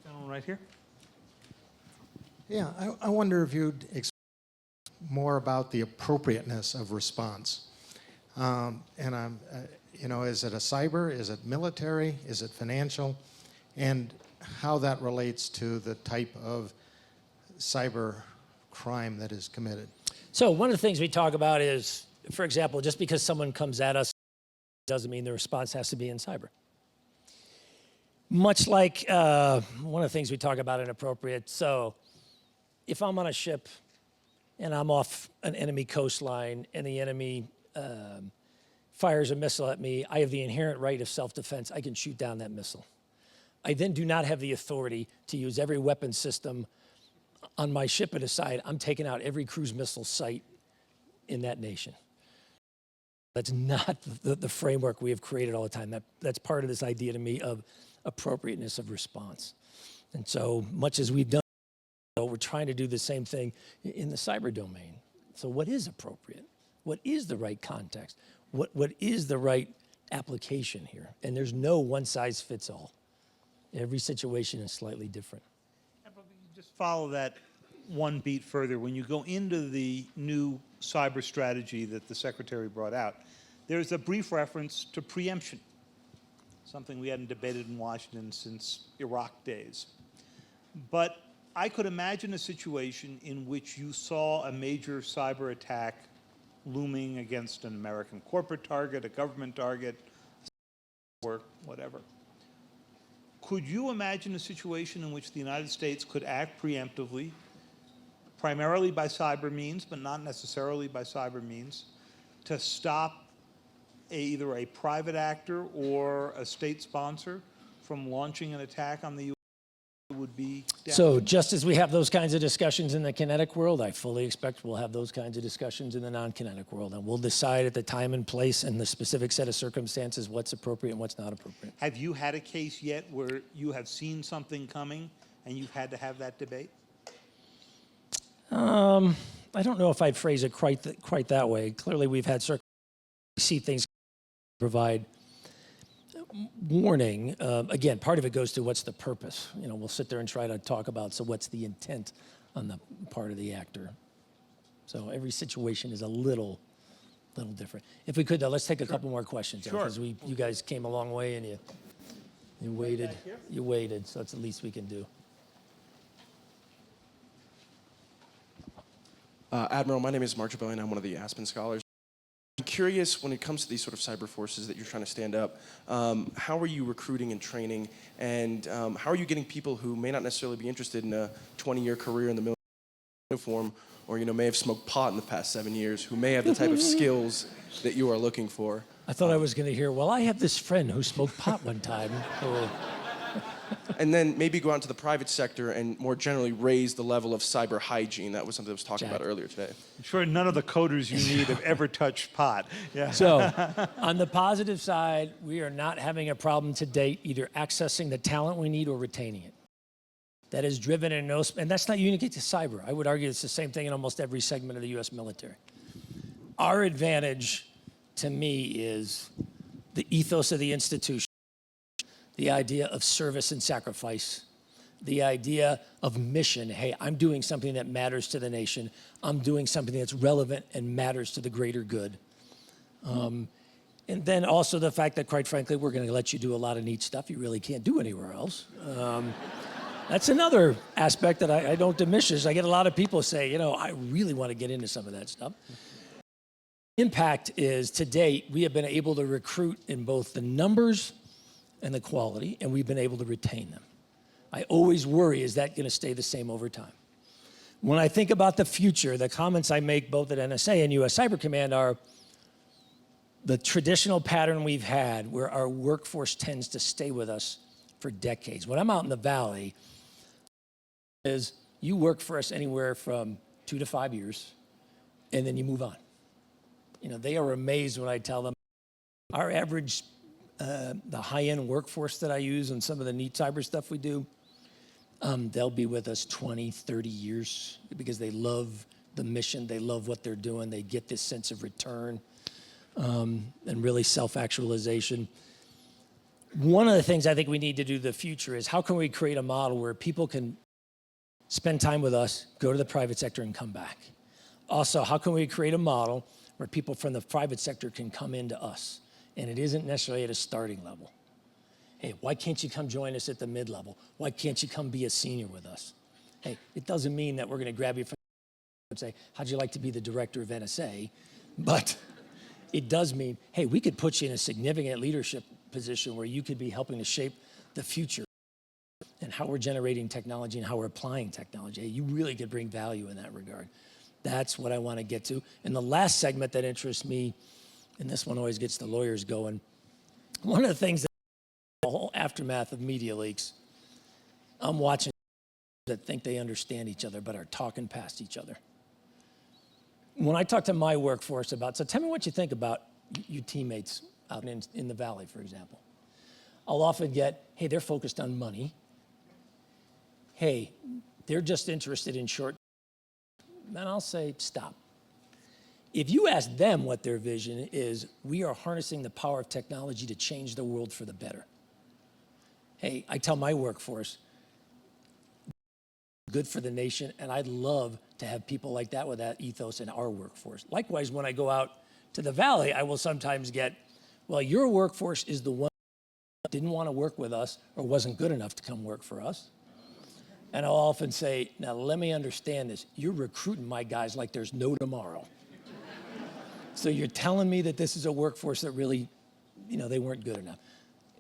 Gentleman right here. Yeah, I wonder if you'd explain more about the appropriateness of response. And I'm, is it a cyber? Is it military? Is it financial? And how that relates to the type of cyber crime that is committed. So one of the things we talk about is, for example, just because someone comes at us doesn't mean the response has to be in cyber. Much like one of the things we talk about inappropriate. So if I'm on a ship and I'm off an enemy coastline and the enemy fires a missile at me, I have the inherent right of self-defense. I can shoot down that missile. I then do not have the authority to use every weapon system on my ship and decide I'm taking out every cruise missile site in that nation. That's not the framework we have created all the time. That's part of this idea to me of appropriateness of response. And so much as we've done, we're trying to do the same thing in the cyber domain. So what is appropriate? What is the right context? What is the right application here? And there's no one size fits all. Every situation is slightly different. Just follow that one beat further. When you go into the new cyber strategy that the Secretary brought out, there's a brief reference to preemption, something we hadn't debated in Washington since Iraq days. But I could imagine a situation in which you saw a major cyber attack looming against an American corporate target, a government target, or whatever. Could you imagine a situation in which the United States could act preemptively, primarily by cyber means, but not necessarily by cyber means, to stop either a private actor or a state sponsor from launching an attack on the U.S. would be damaging? So just as we have those kinds of discussions in the kinetic world, I fully expect we'll have those kinds of discussions in the non-kinetic world. And we'll decide at the time and place and the specific set of circumstances what's appropriate and what's not appropriate. Have you had a case yet where you have seen something coming and you've had to have that debate? I don't know if I'd phrase it quite that way. Clearly, we've had see things provide warning. Again, part of it goes to what's the purpose. You know, we'll sit there and try to talk about, so what's the intent on the part of the actor? So every situation is a little different. If we could, though, let's take a couple more questions. Sure. Because you guys came a long way and you waited. You waited, so that's the least we can do. Admiral, my name is Mark Jabelli, and I'm one of the Aspen scholars. I'm curious, when it comes to these sort of cyber forces that you're trying to stand up, how are you recruiting and training, and how are you getting people who may not necessarily be interested in a 20-year career in the military uniform, or may have smoked pot in the past 7 years, who may have the type of skills that you are looking for? I thought I was going to hear, well, I have this friend who smoked pot one time. And then maybe go out into the private sector and more generally raise the level of cyber hygiene. That was something I was talking about earlier today. I'm sure none of the coders you need have ever touched pot. Yeah. So, on the positive side, we are not having a problem to date either accessing the talent we need or retaining it. That is driven in no, and that's not unique to cyber. I would argue it's the same thing in almost every segment of the U.S. military. Our advantage, to me, is the ethos of the institution, the idea of service and sacrifice, the idea of mission. Hey, I'm doing something that matters to the nation. I'm doing something that's relevant and matters to the greater good. And then also the fact that, quite frankly, we're going to let you do a lot of neat stuff you really can't do anywhere else. That's another aspect that I don't diminish. I get a lot of people say, I really want to get into some of that stuff. Impact is, to date, we have been able to recruit in both the numbers and the quality, and we've been able to retain them. I always worry, is that going to stay the same over time? When I think about the future, the comments I make both at NSA and US Cyber Command are the traditional pattern we've had where our workforce tends to stay with us for decades. When I'm out in the Valley, is you work for us anywhere from 2 to 5 years, and then you move on. They are amazed when I tell them our average the high-end workforce that I use and some of the neat cyber stuff we do, they'll be with us 20, 30 years because they love the mission, they love what they're doing, they get this sense of return and really self-actualization. One of the things I think we need to do in the future is how can we create a model where people can spend time with us, go to the private sector, and come back? Also, how can we create a model where people from the private sector can come into us? And it isn't necessarily at a starting level. Hey, why can't you come join us at the mid-level? Why can't you come be a senior with us? Hey, it doesn't mean that we're going to grab you from and say, how'd you like to be the director of NSA? But it does mean, hey, we could put you in a significant leadership position where you could be helping to shape the future and how we're generating technology and how we're applying technology. Hey, you really could bring value in that regard. That's what I want to get to. And the last segment that interests me, and this one always gets the lawyers going. One of the things that the whole aftermath of media leaks, I'm watching that think they understand each other but are talking past each other. When I talk to my workforce about, so tell me what you think about your teammates out in the Valley, for example. I'll often get, hey, they're focused on money. Hey, they're just interested in short. And I'll say, stop. If you ask them what their vision is, we are harnessing the power of technology to change the world for the better. Hey, I tell my workforce, good for the nation, and I'd love to have people like that with that ethos in our workforce. Likewise, when I go out to the Valley, I will sometimes get, well, your workforce is the one that didn't want to work with us or wasn't good enough to come work for us. And I'll often say, now let me understand this. You're recruiting my guys like there's no tomorrow. So you're telling me that this is a workforce that really, they weren't good enough.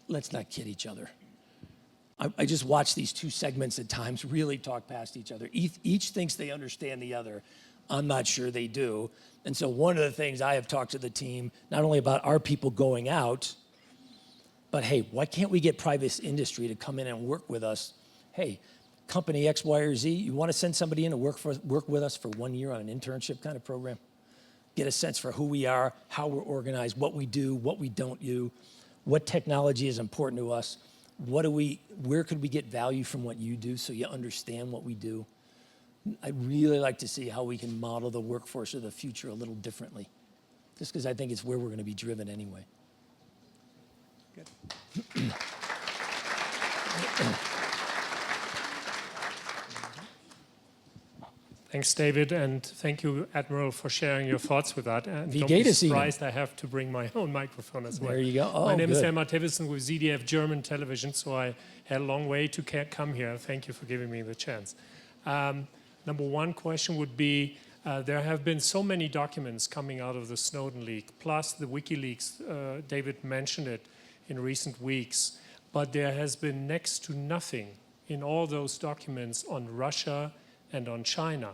Let's not kid each other. I just watch these two segments at times really talk past each other. Each thinks they understand the other. I'm not sure they do. And so one of the things I have talked to the team, not only about our people going out, but hey, why can't we get private industry to come in and work with us? Hey, company X, Y, or Z, you want to send somebody in to work with us for 1 year on an internship kind of program? Get a sense for who we are, how we're organized, what we do, what we don't do, what technology is important to us, where could we get value from what you do so you understand what we do. I'd really like to see how we can model the workforce of the future a little differently, just because I think it's where we're going to be driven anyway. Good. Thanks, David, and thank you, Admiral, for sharing your thoughts with that. And Wie don't geht be es Ihnen? surprised I have to bring my own microphone as well. There you go. Oh, my name is good. Elmar Tevison with ZDF German Television, so I had a long way to come here. Thank you for giving me the chance. Number one question would be, there have been so many documents coming out of the Snowden leak, plus the WikiLeaks, David mentioned it in recent weeks, but there has been next to nothing in all those documents on Russia and on China.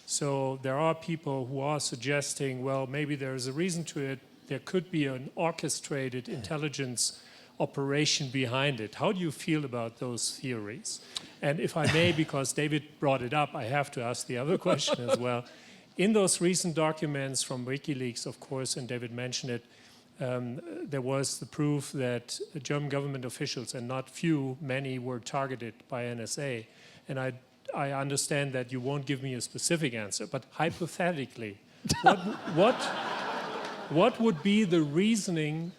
So there are people who are suggesting, well, maybe there's a reason to it. There could be an orchestrated intelligence operation behind it. How do you feel about those theories? And if I may, because David brought it up, I have to ask the other question as well. In those recent documents from WikiLeaks, of course, and David mentioned it, there was the proof that German government officials, and not few, many were targeted by NSA. And I understand that you won't give me a specific answer, but hypothetically, what would be the reasoning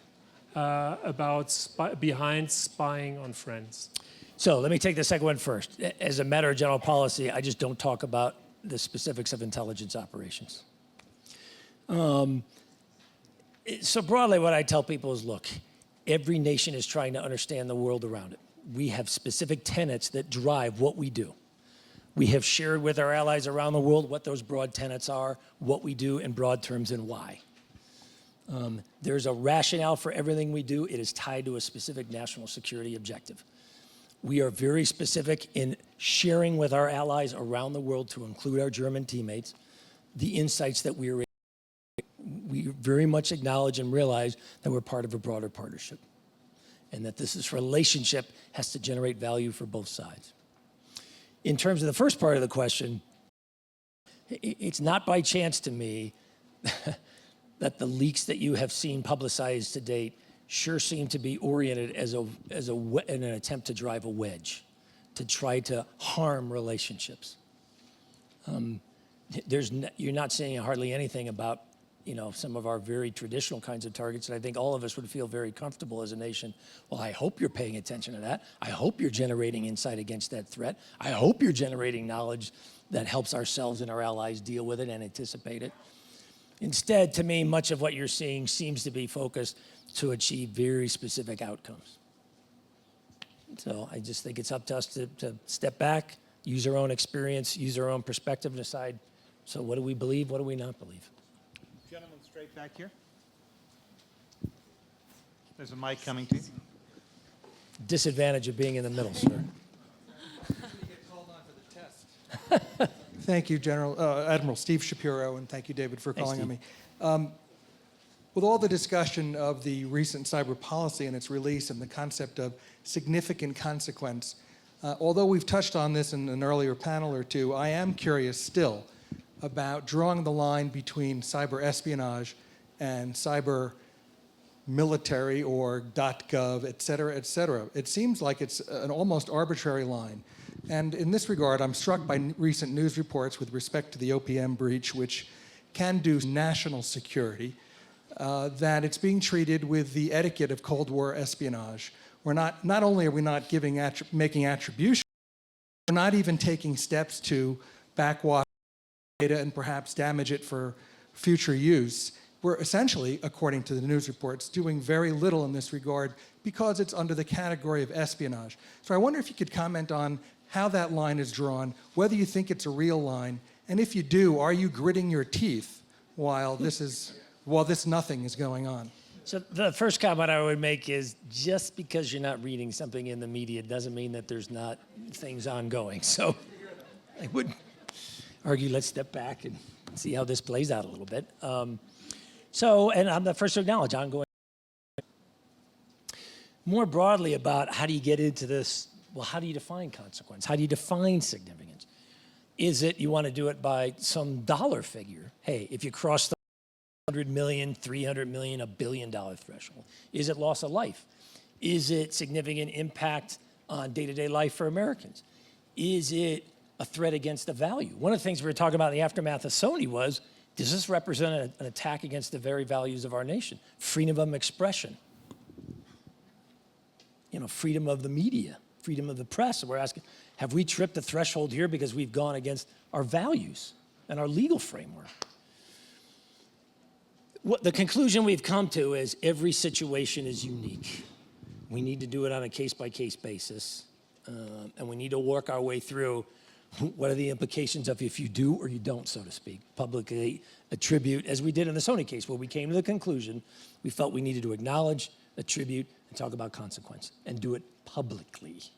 behind spying on friends? So let me take the second one first. As a matter of general policy, I just don't talk about the specifics of intelligence operations. So broadly, what I tell people is, look, every nation is trying to understand the world around it. We have specific tenets that drive what we do. We have shared with our allies around the world what those broad tenets are, what we do in broad terms, and why. There's a rationale for everything we do. It is tied to a specific national security objective. We are very specific in sharing with our allies around the world, to include our German teammates, the insights that we very much acknowledge and realize that we're part of a broader partnership, and that this relationship has to generate value for both sides. In terms of the first part of the question, it's not by chance to me that the leaks that you have seen publicized to date sure seem to be oriented in an attempt to drive a wedge, to try to harm relationships. You're not seeing hardly anything about some of our very traditional kinds of targets, and I think all of us would feel very comfortable as a nation. Well, I hope you're paying attention to that. I hope you're generating insight against that threat. I hope you're generating knowledge that helps ourselves and our allies deal with it and anticipate it. Instead, to me, much of what you're seeing seems to be focused to achieve very specific outcomes. So I just think it's up to us to step back, use our own experience, use our own perspective, and decide, so what do we believe, what do we not believe? Gentleman straight back here. There's a mic coming to you. Disadvantage of being in the middle, sir. Thank you, Admiral Steve Shapiro, and thank you, David, for calling on me. With all the discussion of the recent cyber policy and its release and the concept of significant consequence, although we've touched on this in an earlier panel or two, I am curious still about drawing the line between cyber espionage and cyber military or .gov, et cetera, et cetera. It seems like it's an almost arbitrary line. And in this regard, I'm struck by recent news reports with respect to the OPM breach, which can do national security, that it's being treated with the etiquette of Cold War espionage. Not only are we not making attribution, we're not even taking steps to backwash data and perhaps damage it for future use. We're essentially, according to the news reports, doing very little in this regard because it's under the category of espionage. So I wonder if you could comment on how that line is drawn, whether you think it's a real line, and if you do, are you gritting your teeth while this nothing is going on? So the first comment I would make is, just because you're not reading something in the media doesn't mean that there's not things ongoing. So I argue, let's step back and see how this plays out a little bit. And I'm the first to acknowledge ongoing. More broadly about how do you get into this, well, how do you define consequence? How do you define significance? Is it you want to do it by some dollar figure? Hey, if you cross the 100 million, 300 million, $1 billion threshold, is it loss of life? Is it significant impact on day-to-day life for Americans? Is it a threat against the value? One of the things we were talking about in the aftermath of Sony was, does this represent an attack against the very values of our nation? Freedom of expression, freedom of the media, freedom of the press. And we're asking, have we tripped the threshold here because we've gone against our values and our legal framework? The conclusion we've come to is every situation is unique. We need to do it on a case-by-case basis, and we need to work our way through what are the implications of if you do or you don't, so to speak, publicly attribute, as we did in the Sony case, where we came to the conclusion we felt we needed to acknowledge, attribute, and talk about consequence, and do it publicly. So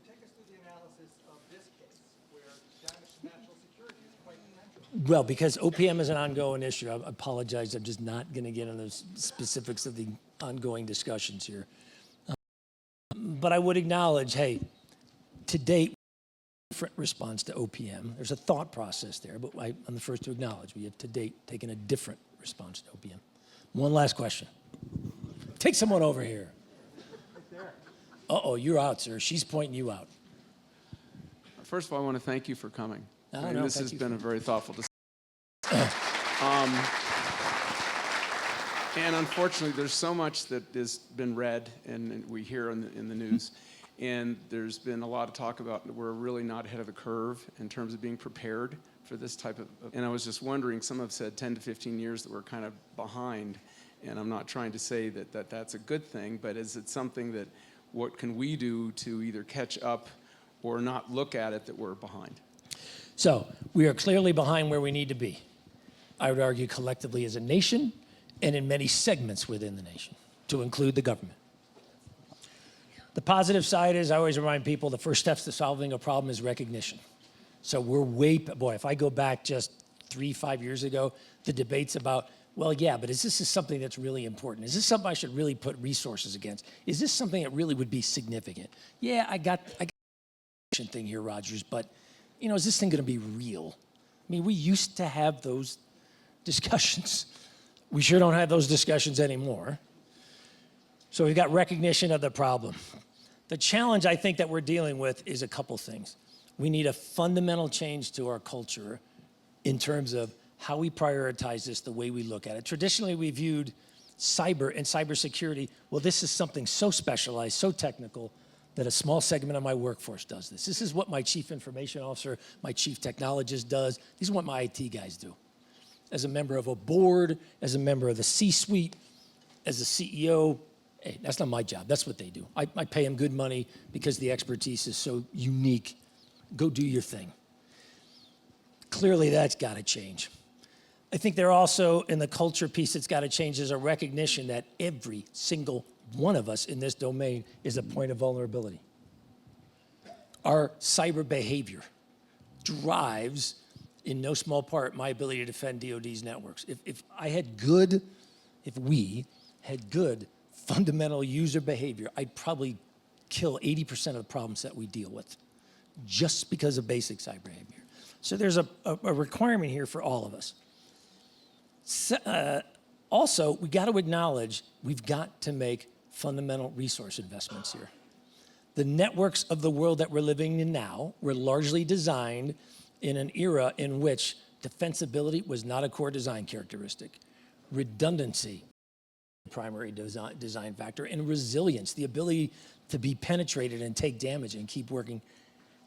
take us through the analysis of this case, where damage to national security is quite potential. Well, because OPM is an ongoing issue, I apologize, I'm just not going to get into the specifics of the ongoing discussions here. But I would acknowledge, hey, to date, different response to OPM. There's a thought process there, but I'm the first to acknowledge we have to date taken a different response to OPM. One last question. Take someone over here. Uh-oh, you're out, sir. She's pointing you out. First of all, I want to thank you for coming. This has been a very thoughtful discussion. And unfortunately, there's so much that has been read and we hear in the news. And there's been a lot of talk about we're really not ahead of the curve in terms of being prepared for this type of, and I was just wondering, some have said 10 to 15 years that we're kind of behind. And I'm not trying to say that that's a good thing, but is it something that, what can we do to either catch up or not look at it that we're behind? So we are clearly behind where we need to be. I would argue collectively as a nation and in many segments within the nation, to include the government. The positive side is, I always remind people, the first steps to solving a problem is recognition. So we're boy, if I go back just 3-5 years ago, the debates about, well, yeah, but is this something that's really important? Is this something I should really put resources against? Is this something that really would be significant? Yeah, I got the thing here, Rogers, but is this thing gonna be real? I mean, we used to have those discussions. We sure don't have those discussions anymore. So we've got recognition of the problem. The challenge I think that we're dealing with is a couple things. We need a fundamental change to our culture in terms of how we prioritize this, the way we look at it. Traditionally, we viewed cyber and cybersecurity, well, this is something so specialized, so technical, that a small segment of my workforce does this. This is what my chief information officer, my chief technologist does. This is what my IT guys do. As a member of a board, as a member of the C-suite, as a CEO, hey, that's not my job, that's what they do. I pay them good money because the expertise is so unique. Go do your thing. Clearly that's gotta change. I think there also, in the culture piece that's gotta change, is a recognition that every single one of us in this domain is a point of vulnerability. Our cyber behavior drives, in no small part, my ability to defend DoD's networks. If we had good fundamental user behavior, I'd probably kill 80% of the problems that we deal with just because of basic cyber behavior. So there's a requirement here for all of us. Also, we got to acknowledge we've got to make fundamental resource investments here. The networks of the world that we're living in now were largely designed in an era in which defensibility was not a core design characteristic. Redundancy, primary design factor, and resilience, the ability to be penetrated and take damage and keep working.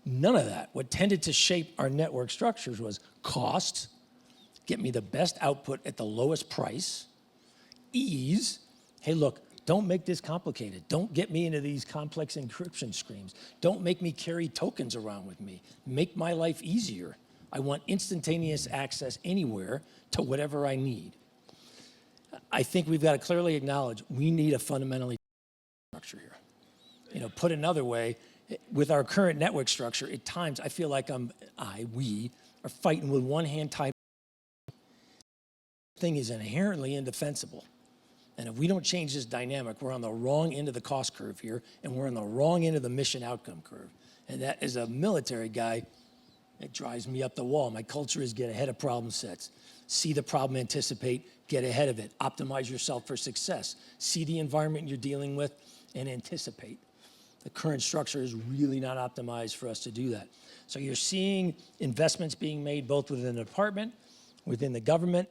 None of that. What tended to shape our network structures was cost, get me the best output at the lowest price, ease, hey look, don't make this complicated. Don't get me into these complex encryption schemes. Don't make me carry tokens around with me. Make my life easier. I want instantaneous access anywhere to whatever I need. I think we've got to clearly acknowledge we need a fundamentally structure here. Put another way, with our current network structure, at times I feel like we are fighting with one hand tied. Thing is inherently indefensible. And if we don't change this dynamic, we're on the wrong end of the cost curve here, and we're on the wrong end of the mission outcome curve. And that, as a military guy, it drives me up the wall. My culture is get ahead of problem sets. See the problem, anticipate, get ahead of it. Optimize yourself for success. See the environment you're dealing with and anticipate. The current structure is really not optimized for us to do that. So you're seeing investments being made both within the department, within the government,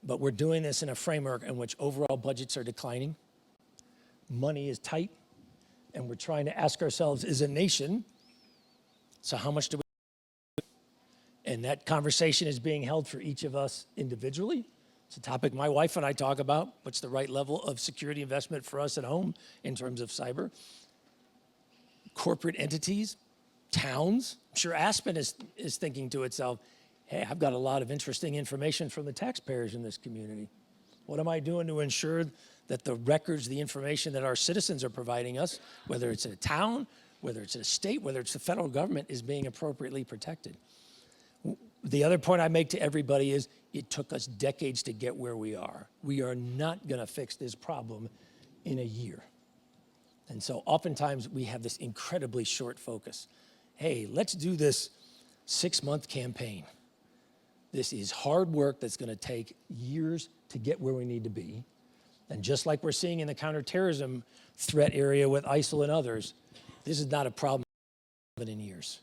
but we're doing this in a framework in which overall budgets are declining, money is tight, and we're trying to ask ourselves as a nation, so how much do we? And that conversation is being held for each of us individually. It's a topic my wife and I talk about. What's the right level of security investment for us at home in terms of cyber? Corporate entities, towns. I'm sure Aspen is thinking to itself, hey, I've got a lot of interesting information from the taxpayers in this community. What am I doing to ensure that the records, the information that our citizens are providing us, whether it's in a town, whether it's in a state, whether it's the federal government, is being appropriately protected? The other point I make to everybody is it took us decades to get where we are. We are not going to fix this problem in a year. And so oftentimes we have this incredibly short focus. Hey, let's do this 6-month campaign. This is hard work that's going to take years to get where we need to be. And just like we're seeing in the counterterrorism threat area with ISIL and others, this is not a problem in years.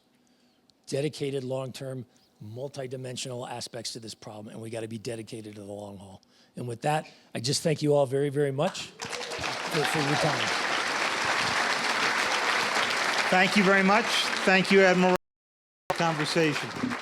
Dedicated, long-term, multidimensional aspects to this problem, and we got to be dedicated to the long haul. And with that, I just thank you all very, very much for your time. Thank you very much. Thank you, Admiral Rogers, for the conversation.